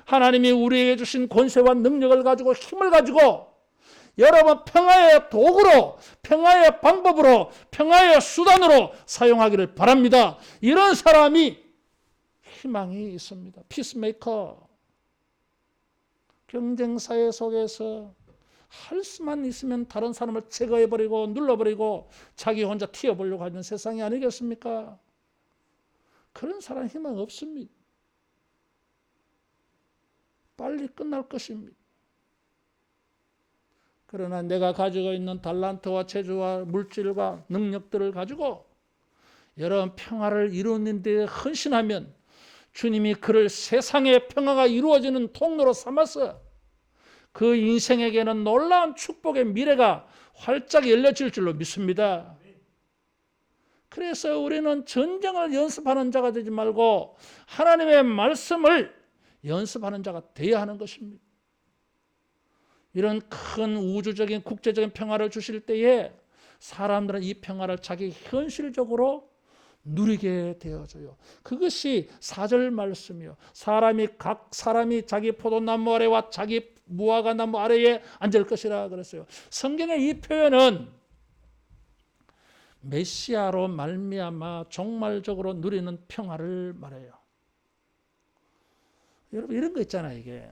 하나님이 우리에게 주신 권세와 능력을 가지고 힘을 가지고 여러분 평화의 도구로, 평화의 방법으로, 평화의 수단으로 사용하기를 바랍니다. 이런 사람이 희망이 있습니다. 피스메이커. 경쟁사회 속에서 할 수만 있으면 다른 사람을 제거해버리고 눌러버리고 자기 혼자 튀어보려고 하는 세상이 아니겠습니까? 그런 사람 희망 없습니다. 빨리 끝날 것입니다. 그러나 내가 가지고 있는 달란트와 재주와 물질과 능력들을 가지고 여러분 평화를 이루는 데 헌신하면 주님이 그를 세상의 평화가 이루어지는 통로로 삼아서 그 인생에게는 놀라운 축복의 미래가 활짝 열려질 줄로 믿습니다. 그래서 우리는 전쟁을 연습하는 자가 되지 말고 하나님의 말씀을 연습하는 자가 되어야 하는 것입니다. 이런 큰 우주적인 국제적인 평화를 주실 때에 사람들은 이 평화를 자기 현실적으로 누리게 되어져요. 그것이 4절 말씀이요. 각 사람이 자기 포도나무 아래와 자기 무화과나무 아래에 앉을 것이라 그랬어요. 성경의 이 표현은 메시아로 말미암아 종말적으로 누리는 평화를 말해요. 여러분 이런 거 있잖아요. 이게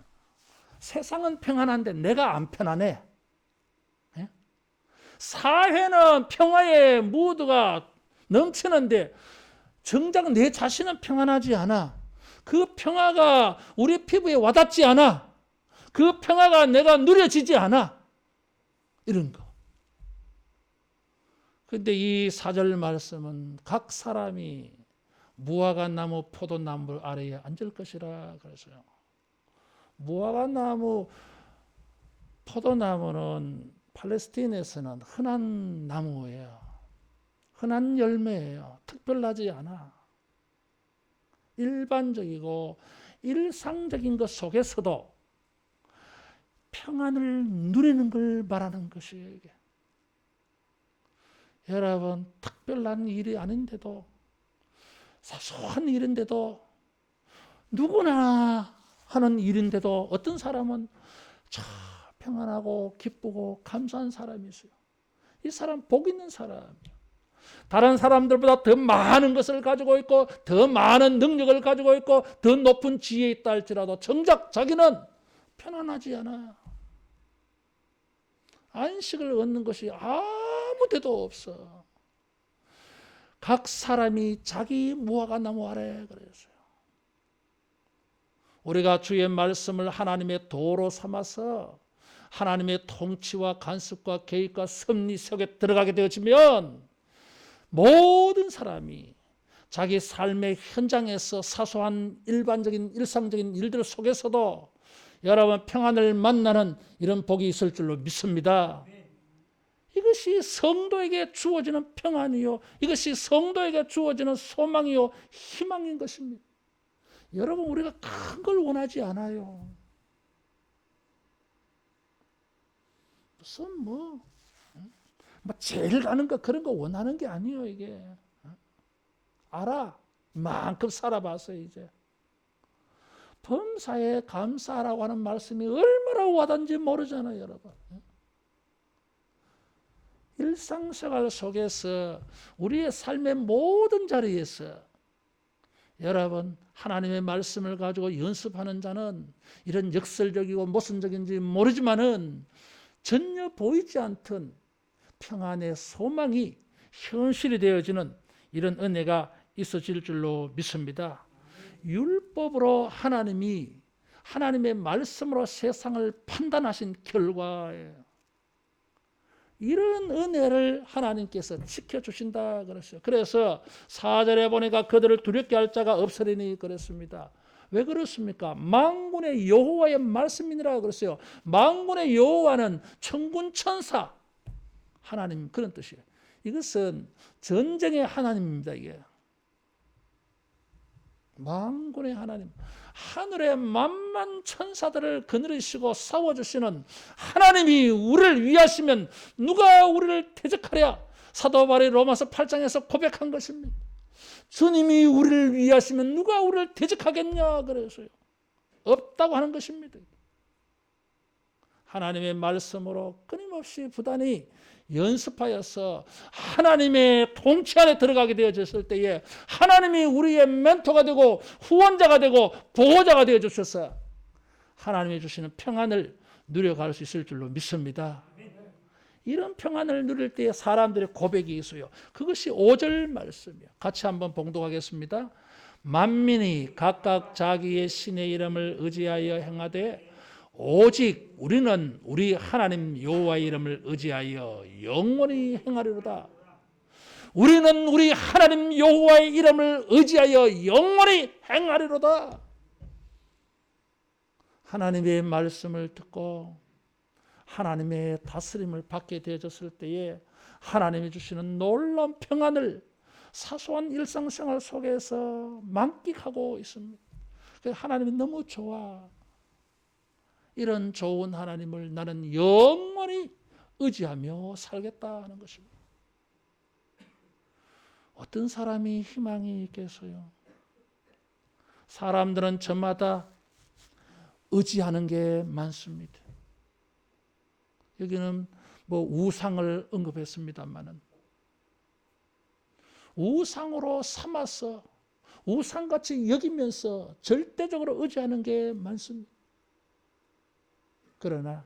세상은 평안한데 내가 안 편안해. 예? 사회는 평화의 무드가 넘치는데 정작 내 자신은 평안하지 않아. 그 평화가 우리 피부에 와닿지 않아. 그 평화가 내가 누려지지 않아. 이런 거. 그런데 이 4절 말씀은 각 사람이 무화과 나무, 포도나무 아래에 앉을 것이라 그랬어요. 무화과 나무, 포도나무는 팔레스타인에서는 흔한 나무예요. 흔한 열매예요. 특별하지 않아. 일반적이고 일상적인 것 속에서도 평안을 누리는 걸 말하는 것이에요. 이게. 여러분, 특별한 일이 아닌데도, 사소한 일인데도, 누구나 하는 일인데도 어떤 사람은 참 평안하고 기쁘고 감사한 사람이 있어요. 이 사람 복 있는 사람이에요. 다른 사람들보다 더 많은 것을 가지고 있고 더 많은 능력을 가지고 있고 더 높은 지혜에 있다 할지라도 정작 자기는 편안하지 않아. 안식을 얻는 것이 아무 데도 없어. 각 사람이 자기 무화과 나무 아래 그랬어요. 우리가 주의 말씀을 하나님의 도로 삼아서 하나님의 통치와 간섭과 계획과 섭리 속에 들어가게 되어지면 모든 사람이 자기 삶의 현장에서 사소한 일반적인 일상적인 일들 속에서도 여러분 평안을 만나는 이런 복이 있을 줄로 믿습니다. 이것이 성도에게 주어지는 평안이요, 이것이 성도에게 주어지는 소망이요 희망인 것입니다. 여러분, 우리가 큰 걸 원하지 않아요. 무슨 뭐 제일 가는 거 그런 거 원하는 게 아니에요. 이게 알아. 만큼 살아봤어요. 이제 범사에 감사하라고 하는 말씀이 얼마나 와닿는지 모르잖아요, 여러분. 일상생활 속에서 우리의 삶의 모든 자리에서 여러분 하나님의 말씀을 가지고 연습하는 자는 이런 역설적이고 모순적인지 모르지만은 전혀 보이지 않던 평안의 소망이 현실이 되어지는 이런 은혜가 있어질 줄로 믿습니다. 율법으로 하나님이 하나님의 말씀으로 세상을 판단하신 결과예요. 이런 은혜를 하나님께서 지켜주신다 그랬어요. 그래서 4절에 보니까 그들을 두렵게 할 자가 없으리니 그랬습니다. 왜 그렇습니까? 만군의 여호와의 말씀이니라 그랬어요. 만군의 여호와는 천군 천사 하나님, 그런 뜻이에요. 이것은 전쟁의 하나님입니다. 이게 만군의 하나님, 하늘의 만만 천사들을 거느리시고 싸워주시는 하나님이 우리를 위하시면 누가 우리를 대적하랴? 사도 바울이 로마서 8장에서 고백한 것입니다. 주님이 우리를 위하시면 누가 우리를 대적하겠냐 그래서요. 없다고 하는 것입니다. 하나님의 말씀으로 끊임없이 부단히 연습하여서 하나님의 통치 안에 들어가게 되어졌을 때에 하나님이 우리의 멘토가 되고 후원자가 되고 보호자가 되어 주셔서 하나님이 주시는 평안을 누려갈 수 있을 줄로 믿습니다. 이런 평안을 누릴 때에 사람들의 고백이 있어요. 그것이 5절 말씀이에요. 같이 한번 봉독하겠습니다. 만민이 각각 자기의 신의 이름을 의지하여 행하되 오직 우리는 우리 하나님 여호와의 이름을 의지하여 영원히 행하리로다. 우리는 우리 하나님 여호와의 이름을 의지하여 영원히 행하리로다. 하나님의 말씀을 듣고 하나님의 다스림을 받게 되어졌을 때에 하나님이 주시는 놀라운 평안을 사소한 일상생활 속에서 만끽하고 있습니다. 하나님이 너무 좋아. 이런 좋은 하나님을 나는 영원히 의지하며 살겠다 하는 것입니다. 어떤 사람이 희망이 있겠어요? 사람들은 저마다 의지하는 게 많습니다. 여기는 뭐 우상을 언급했습니다만은 우상으로 삼아서 우상같이 여기면서 절대적으로 의지하는 게 많습니다. 그러나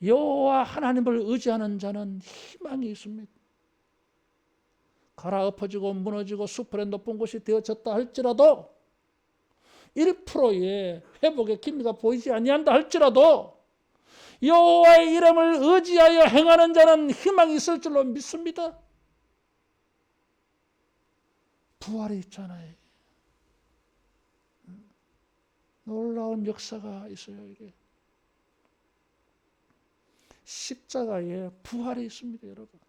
여호와 하나님을 의지하는 자는 희망이 있습니다. 갈아엎어지고 무너지고 수풀의 높은 곳이 되어졌다 할지라도 1%의 회복의 기미가 보이지 아니한다 할지라도 여호와의 이름을 의지하여 행하는 자는 희망이 있을 줄로 믿습니다. 부활이 있잖아요. 놀라운 역사가 있어요. 이게 십자가에 부활이 있습니다, 여러분.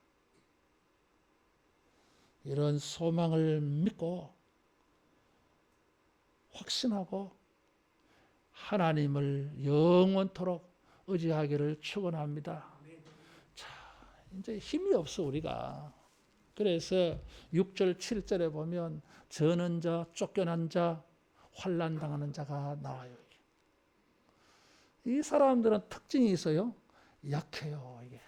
이런 소망을 믿고 확신하고 하나님을 영원토록 의지하기를 축원합니다. 자, 이제 힘이 없어 우리가. 그래서 6절 7절에 보면 저는 자, 쫓겨난 자, 환난 당하는 자가 나와요. 이 사람들은 특징이 있어요. 약해요, 이게.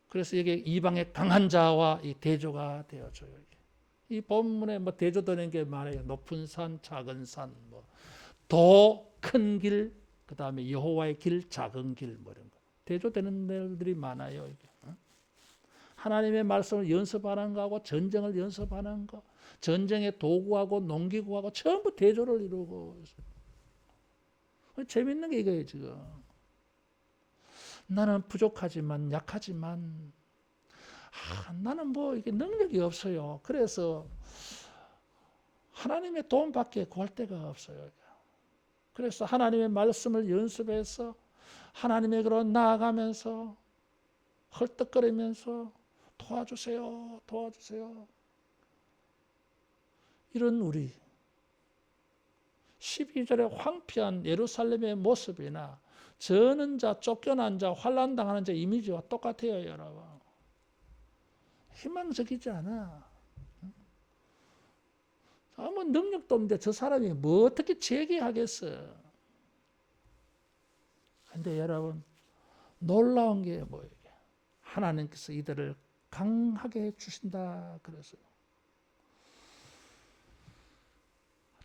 그래서 이게 이방의 강한 자와 이 대조가 되어져요. 이 본문에 뭐 대조되는 게 많아요. 높은 산, 작은 산, 뭐 도 큰 길, 그 다음에 여호와의 길, 작은 길, 뭐 이런 거 대조되는 내용들이 많아요. 이게. 하나님의 말씀을 연습하는 거하고 전쟁을 연습하는 거, 전쟁의 도구하고 농기구하고 전부 대조를 이루고 있어요. 재밌는 게 이거예요, 지금. 나는 부족하지만 약하지만 나는 뭐 이게 능력이 없어요. 그래서 하나님의 도움밖에 구할 데가 없어요. 그래서 하나님의 말씀을 연습해서 하나님에게로 나아가면서 헐떡거리면서 도와주세요, 도와주세요. 이런 우리 12절의 황폐한 예루살렘의 모습이나 저는 자, 쫓겨난 자, 환난당하는 자 이미지와 똑같아요, 여러분. 희망적이지 않아. 아무 능력도 없는데 저 사람이 뭐 어떻게 제기하겠어. 근데 여러분, 놀라운 게 뭐예요? 하나님께서 이들을 강하게 해주신다 그랬어요.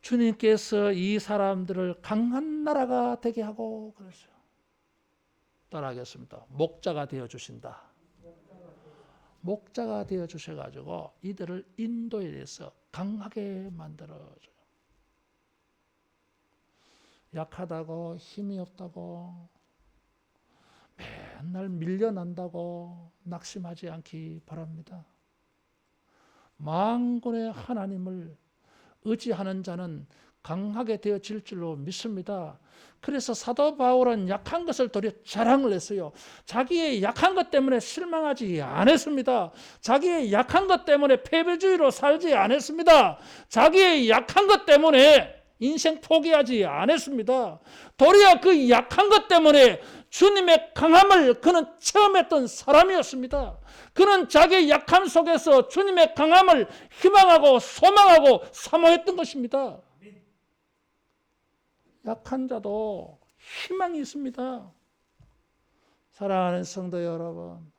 주님께서 이 사람들을 강한 나라가 되게 하고 그랬어요. 따라하겠습니다. 목자가 되어주신다. 목자가 되어주셔가지고 이들을 인도해서 강하게 만들어줘요. 약하다고 힘이 없다고 맨날 밀려난다고 낙심하지 않기 바랍니다. 만군의 하나님을 의지하는 자는 강하게 되어질 줄로 믿습니다. 그래서 사도 바울은 약한 것을 도리어 자랑을 했어요. 자기의 약한 것 때문에 실망하지 않았습니다. 자기의 약한 것 때문에 패배주의로 살지 않았습니다. 자기의 약한 것 때문에 인생 포기하지 않았습니다. 도리어 그 약한 것 때문에 주님의 강함을 그는 체험했던 사람이었습니다. 그는 자기의 약함 속에서 주님의 강함을 희망하고 소망하고 사모했던 것입니다. 약한 자도 희망이 있습니다. 사랑하는 성도 여러분,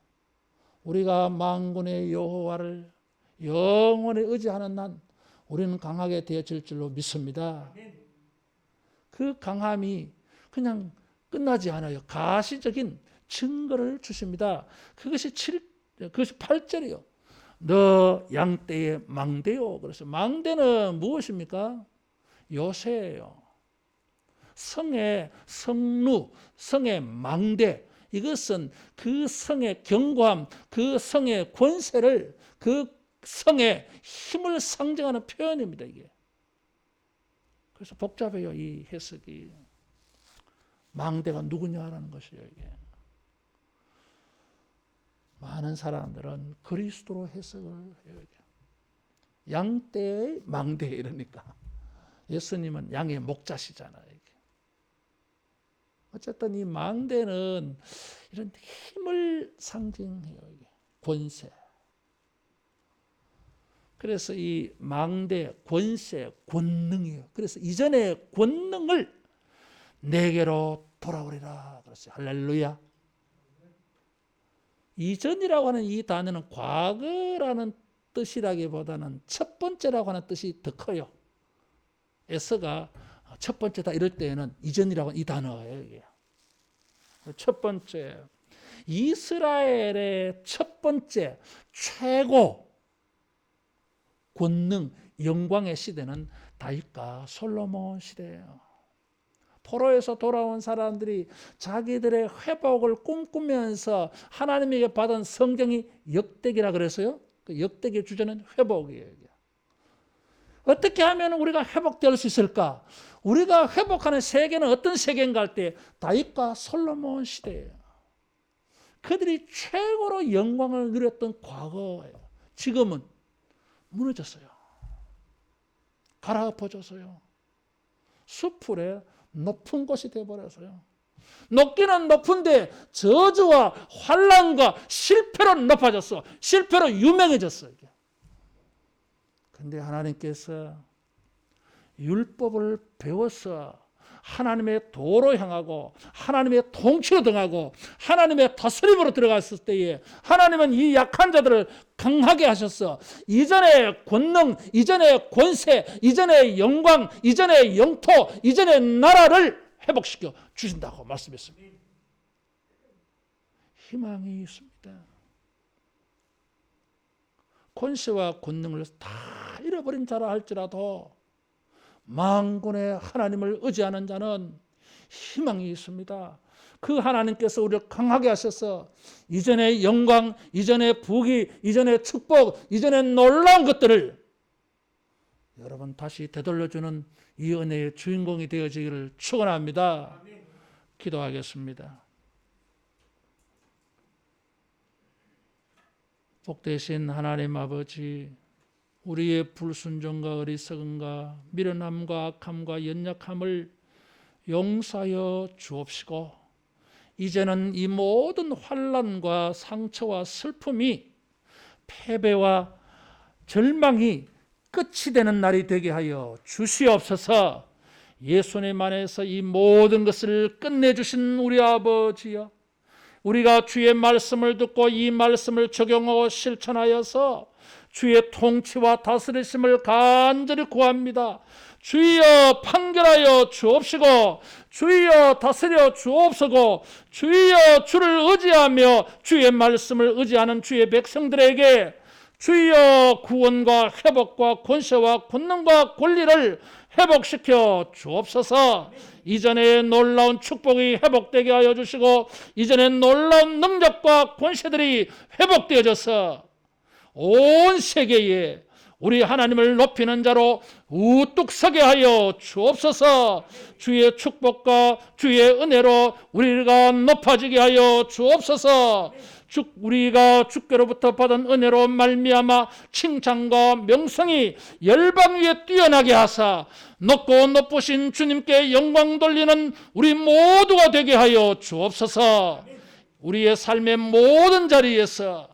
우리가 만군의 여호와를 영원히 의지하는 한 우리는 강하게 되어질 줄로 믿습니다. 그 강함이 그냥 끝나지 않아요. 가시적인 증거를 주십니다. 그것이 8절이요. 너 양떼의 망대요. 그래서 망대는 무엇입니까? 요새예요. 성의 성루, 성의 망대, 이것은 그 성의 견고함, 그 성의 권세를, 그 성의 힘을 상징하는 표현입니다. 이게. 그래서 복잡해요, 이 해석이. 망대가 누구냐라는 것이에요. 이게. 많은 사람들은 그리스도로 해석을 해요. 양떼의 망대 이러니까 예수님은 양의 목자시잖아요. 이게. 어쨌든 이 망대는 이런 힘을 상징해요. 이게. 권세. 그래서 이 망대, 권세, 권능이에요. 그래서 이전의 권능을 내게로 돌아오리라 그랬어요. 할렐루야. 이전이라고 하는 이 단어는 과거라는 뜻이라기보다는 첫 번째라고 하는 뜻이 더 커요. 에서가 첫 번째다 이럴 때에는 이전이라고 하는 이 단어예요. 이게. 첫 번째, 이스라엘의 첫 번째 최고 권능, 영광의 시대는 다윗과 솔로몬 시대예요. 포로에서 돌아온 사람들이 자기들의 회복을 꿈꾸면서 하나님에게 받은 성경이 역대기라 그랬어요. 그 역대기의 주제는 회복이에요. 어떻게 하면 우리가 회복될 수 있을까? 우리가 회복하는 세계는 어떤 세계인가 할 때 다윗과 솔로몬 시대예요. 그들이 최고로 영광을 누렸던 과거예요. 지금은 무너졌어요. 갈아엎어졌어요. 수풀에 높은 곳이 되어버렸어요. 높기는 높은데 저주와 환난과 실패로 높아졌어. 실패로 유명해졌어. 그런데 하나님께서 율법을 배워서 하나님의 도로 향하고 하나님의 통치로 등하고 하나님의 다스림으로 들어갔을 때에 하나님은 이 약한 자들을 강하게 하셨어. 이전의 권능, 이전의 권세, 이전의 영광, 이전의 영토, 이전의 나라를 회복시켜 주신다고 말씀했습니다. 희망이 있습니다. 권세와 권능을 다 잃어버린 자라 할지라도 만군의 하나님을 의지하는 자는 희망이 있습니다. 그 하나님께서 우리를 강하게 하셔서 이전의 영광, 이전의 부귀, 이전의 축복, 이전의 놀라운 것들을 여러분 다시 되돌려주는 이 은혜의 주인공이 되어지기를 축원합니다. 기도하겠습니다. 복되신 하나님 아버지, 우리의 불순종과 어리석음과 미련함과 악함과 연약함을 용서하여 주옵시고 이제는 이 모든 환난과 상처와 슬픔이 패배와 절망이 끝이 되는 날이 되게 하여 주시옵소서. 예수님 안에서 이 모든 것을 끝내주신 우리 아버지여, 우리가 주의 말씀을 듣고 이 말씀을 적용하고 실천하여서 주의 통치와 다스리심을 간절히 구합니다. 주여 판결하여 주옵시고 주여 다스려 주옵소고 주여 주를 의지하며 주의 말씀을 의지하는 주의 백성들에게 주여 구원과 회복과 권세와 권능과 권리를 회복시켜 주옵소서. 이전의 놀라운 축복이 회복되게 하여 주시고 이전의 놀라운 능력과 권세들이 회복되어져서 온 세계에 우리 하나님을 높이는 자로 우뚝 서게 하여 주옵소서. 주의 축복과 주의 은혜로 우리가 높아지게 하여 주옵소서. 우리가 주께로부터 받은 은혜로 말미암아 칭찬과 명성이 열방 위에 뛰어나게 하사 높고 높으신 주님께 영광 돌리는 우리 모두가 되게 하여 주옵소서. 우리의 삶의 모든 자리에서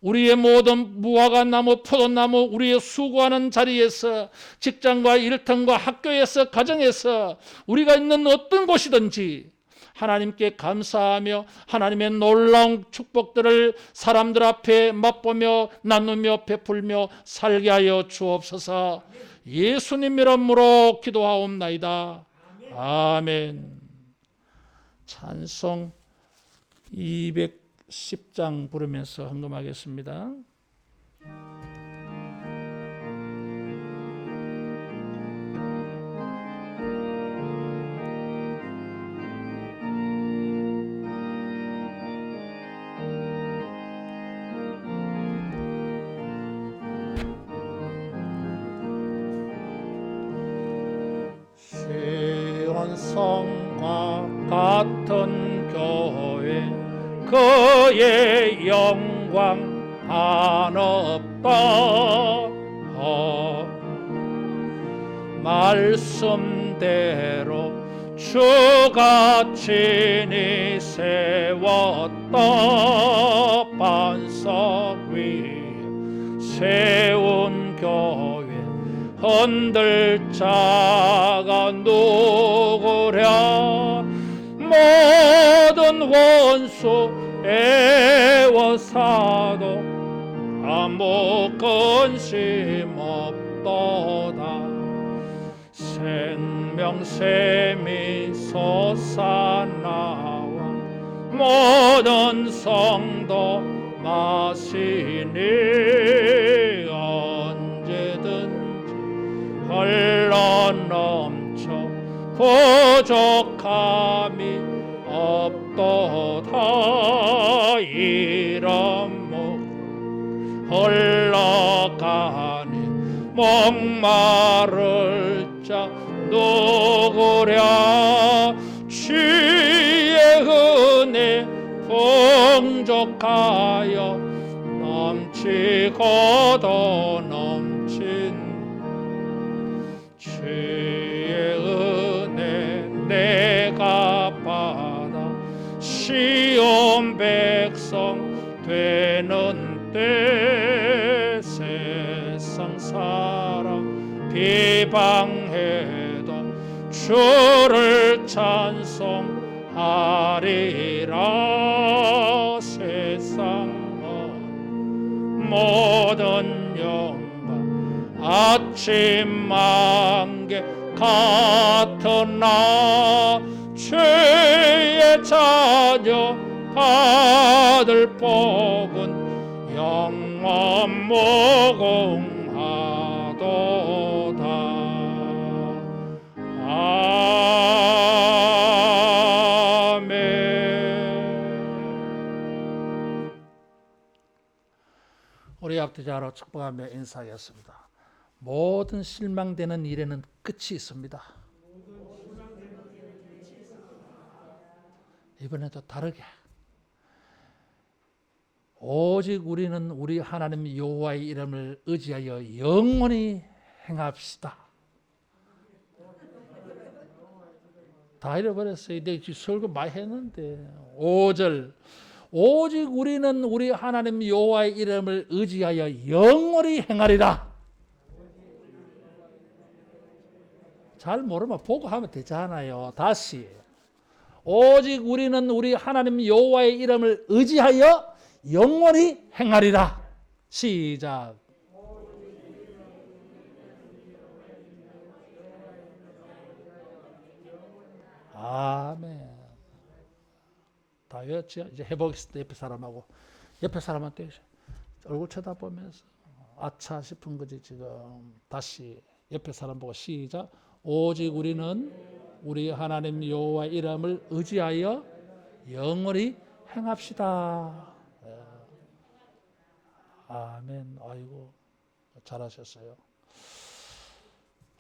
우리의 모든 무화과 나무, 포도나무, 우리의 수고하는 자리에서 직장과 일터과 학교에서 가정에서 우리가 있는 어떤 곳이든지 하나님께 감사하며 하나님의 놀라운 축복들을 사람들 앞에 맛보며 나누며 베풀며 살게 하여 주옵소서. 예수님 이름으로 기도하옵나이다. 아멘. 찬송 210장 부르면서 헌금하겠습니다. 시온성과 같은 교회 그의 영광 한없다. 말씀대로 주가 친히 세웠다. 반석 위에 세운 교회 흔들 자가 누구랴. 모든 원수 애워사도 아무 근심 없도다. 생명샘이 솟아나와 모든 성도 마시니 언제든지 흘러넘쳐 부족함이 없도다. 이런 목 흘러가니 목마를 자 누구랴. 주의 은혜 풍족하여 넘치고도 넘친 주의 은혜 내가 받아 시온 백성 되는 때 세상 사람 비방해도 주를 찬송하리라. 세상은 모든 영광 아침 만개 같으나 주의 자녀 받을 복은 영원 무궁하도다. 아멘. 우리 앞뒤자로 축복하며 인사하겠습니다. 모든 실망되는 일에는 끝이 있습니다. 이번에도 다르게 오직 우리는 우리 하나님 여호와의 이름을 의지하여 영원히 행합시다. 다 잃어버렸어요. 내가 설교 많이 했는데 5절 오직 우리는 우리 하나님 여호와의 이름을 의지하여 영원히 행하리라. 잘 모르면 보고 하면 되잖아요. 다시 오직 우리는 우리 하나님 여호와의 이름을 의지하여 영원히 행하리라. 시작. 아멘. 다 외웠죠? 이제 해보겠습니다. 옆에 사람하고. 옆에 사람한테 얼굴 쳐다보면서 아차 싶은 거지 지금. 다시 옆에 사람 보고 시작. 오직 우리는 우리 하나님 여호와의 이름을 의지하여 영원히 행합시다. 아멘. 아이고 잘하셨어요.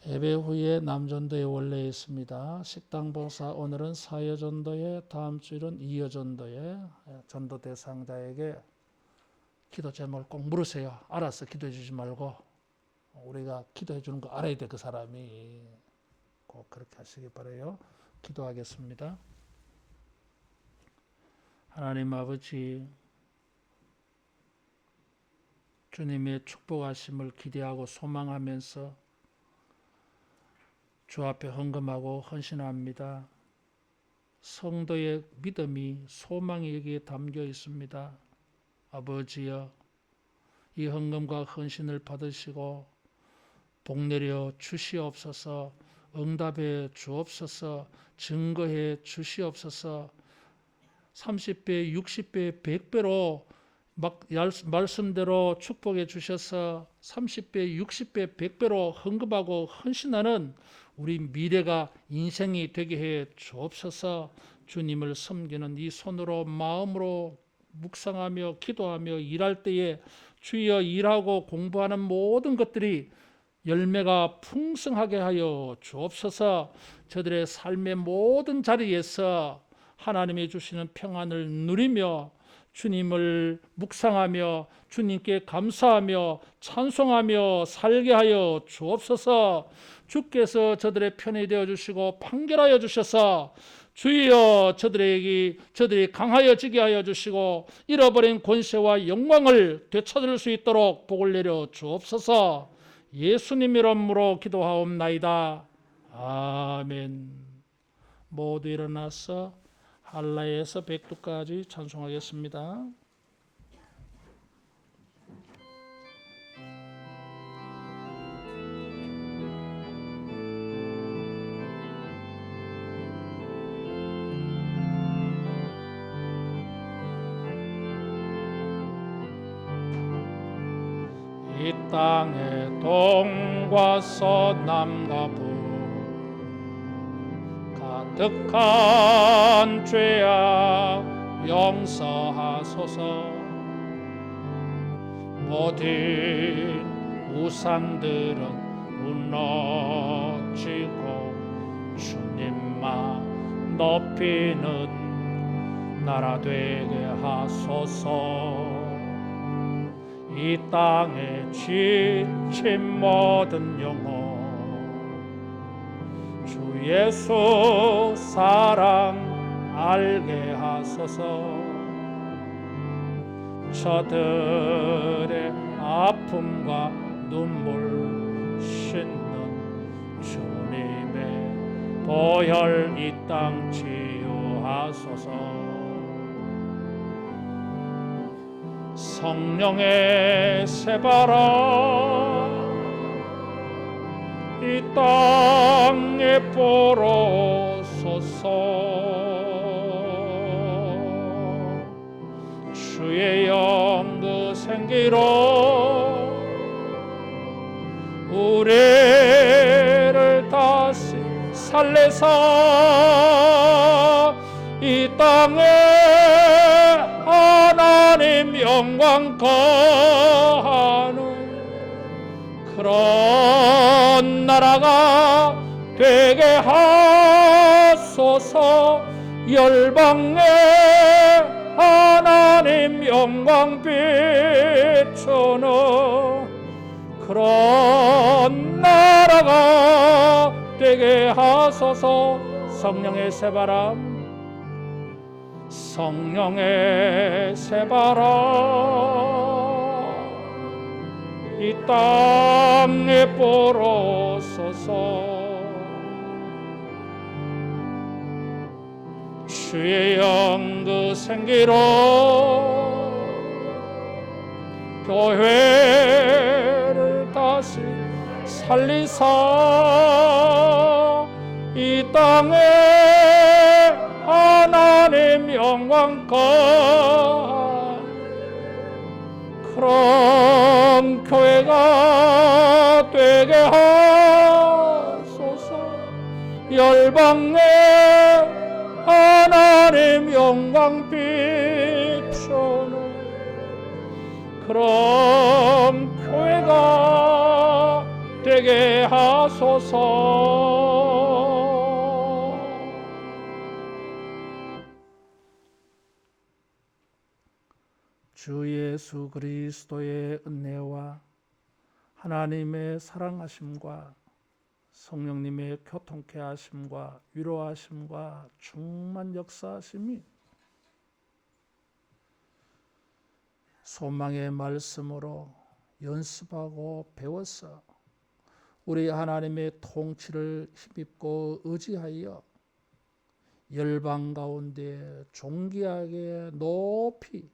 예배 후에 남전도에 원래 있습니다. 식당 봉사 오늘은 사여전도에, 다음 주일은 이여전도에 전도 대상자에게 기도 제목을 꼭 물으세요. 알아서 기도해 주지 말고 우리가 기도해 주는 거 알아야 돼. 그 사람이 꼭 그렇게 하시기 바라요. 기도하겠습니다. 하나님 아버지, 주님의 축복하심을 기대하고 소망하면서 주 앞에 헌금하고 헌신합니다. 성도의 믿음이, 소망이 여기에 담겨 있습니다. 아버지여, 이 헌금과 헌신을 받으시고 복 내려 주시옵소서. 응답해 주옵소서. 증거해 주시옵소서. 30배, 60배, 100배로 말씀대로 축복해 주셔서 30배, 60배, 100배로 헌금하고 헌신하는 우리 미래가 인생이 되게 해 주옵소서. 주님을 섬기는 이 손으로 마음으로 묵상하며 기도하며 일할 때에 주여 일하고 공부하는 모든 것들이 열매가 풍성하게 하여 주옵소서. 저들의 삶의 모든 자리에서 하나님이 주시는 평안을 누리며 주님을 묵상하며 주님께 감사하며 찬송하며 살게 하여 주옵소서. 주께서 저들의 편이 되어 주시고 판결하여 주셔서 주여 저들이 강하여지게 하여 주시고 잃어버린 권세와 영광을 되찾을 수 있도록 복을 내려 주옵소서. 예수님 이름으로 기도하옵나이다. 아멘. 모두 일어나서 할라에서 백두까지 찬송하겠습니다. 이 땅의 동과 서남과 북 가득한 죄악 용서하소서. 모든 우상들은 무너지고 주님만 높이는 나라 되게 하소서. 이 땅에 지친 모든 영혼 주 예수 사랑 알게 하소서. 저들의 아픔과 눈물 씻는 주님의 보혈 이 땅 치유하소서. 성령의 새바람 이 땅에 불어소서. 주의 영 그 생기로 우리를 다시 살리사 이 땅에 하나님 영광 거하는 그런 나라가 되게 하소서. 열방에 하나님 영광 비추는 그런 나라가 되게 하소서. 성령의 새바람 성령의 새바람 이 땅에 불어소서. 주의 영 그 생기로 교회를 다시 살리사 이 땅에 하나님 영광 거한 그런 교회가 되게 하소서. 열방에 하나님 영광 비추는 그런 교회가 되게 하소서. 주 예수 그리스도의 은혜와 하나님의 사랑하심과 성령님의 교통케 하심과 위로하심과 충만 역사하심이 소망의 말씀으로 연습하고 배워서 우리 하나님의 통치를 힘입고 의지하여 열방 가운데 존귀하게 높이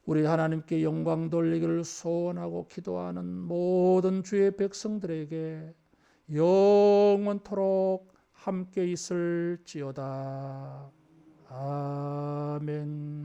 우리 하나님께 영광 돌리기를 소원하고 기도하는 모든 주의 백성들에게 영원토록 함께 있을지어다. 아멘.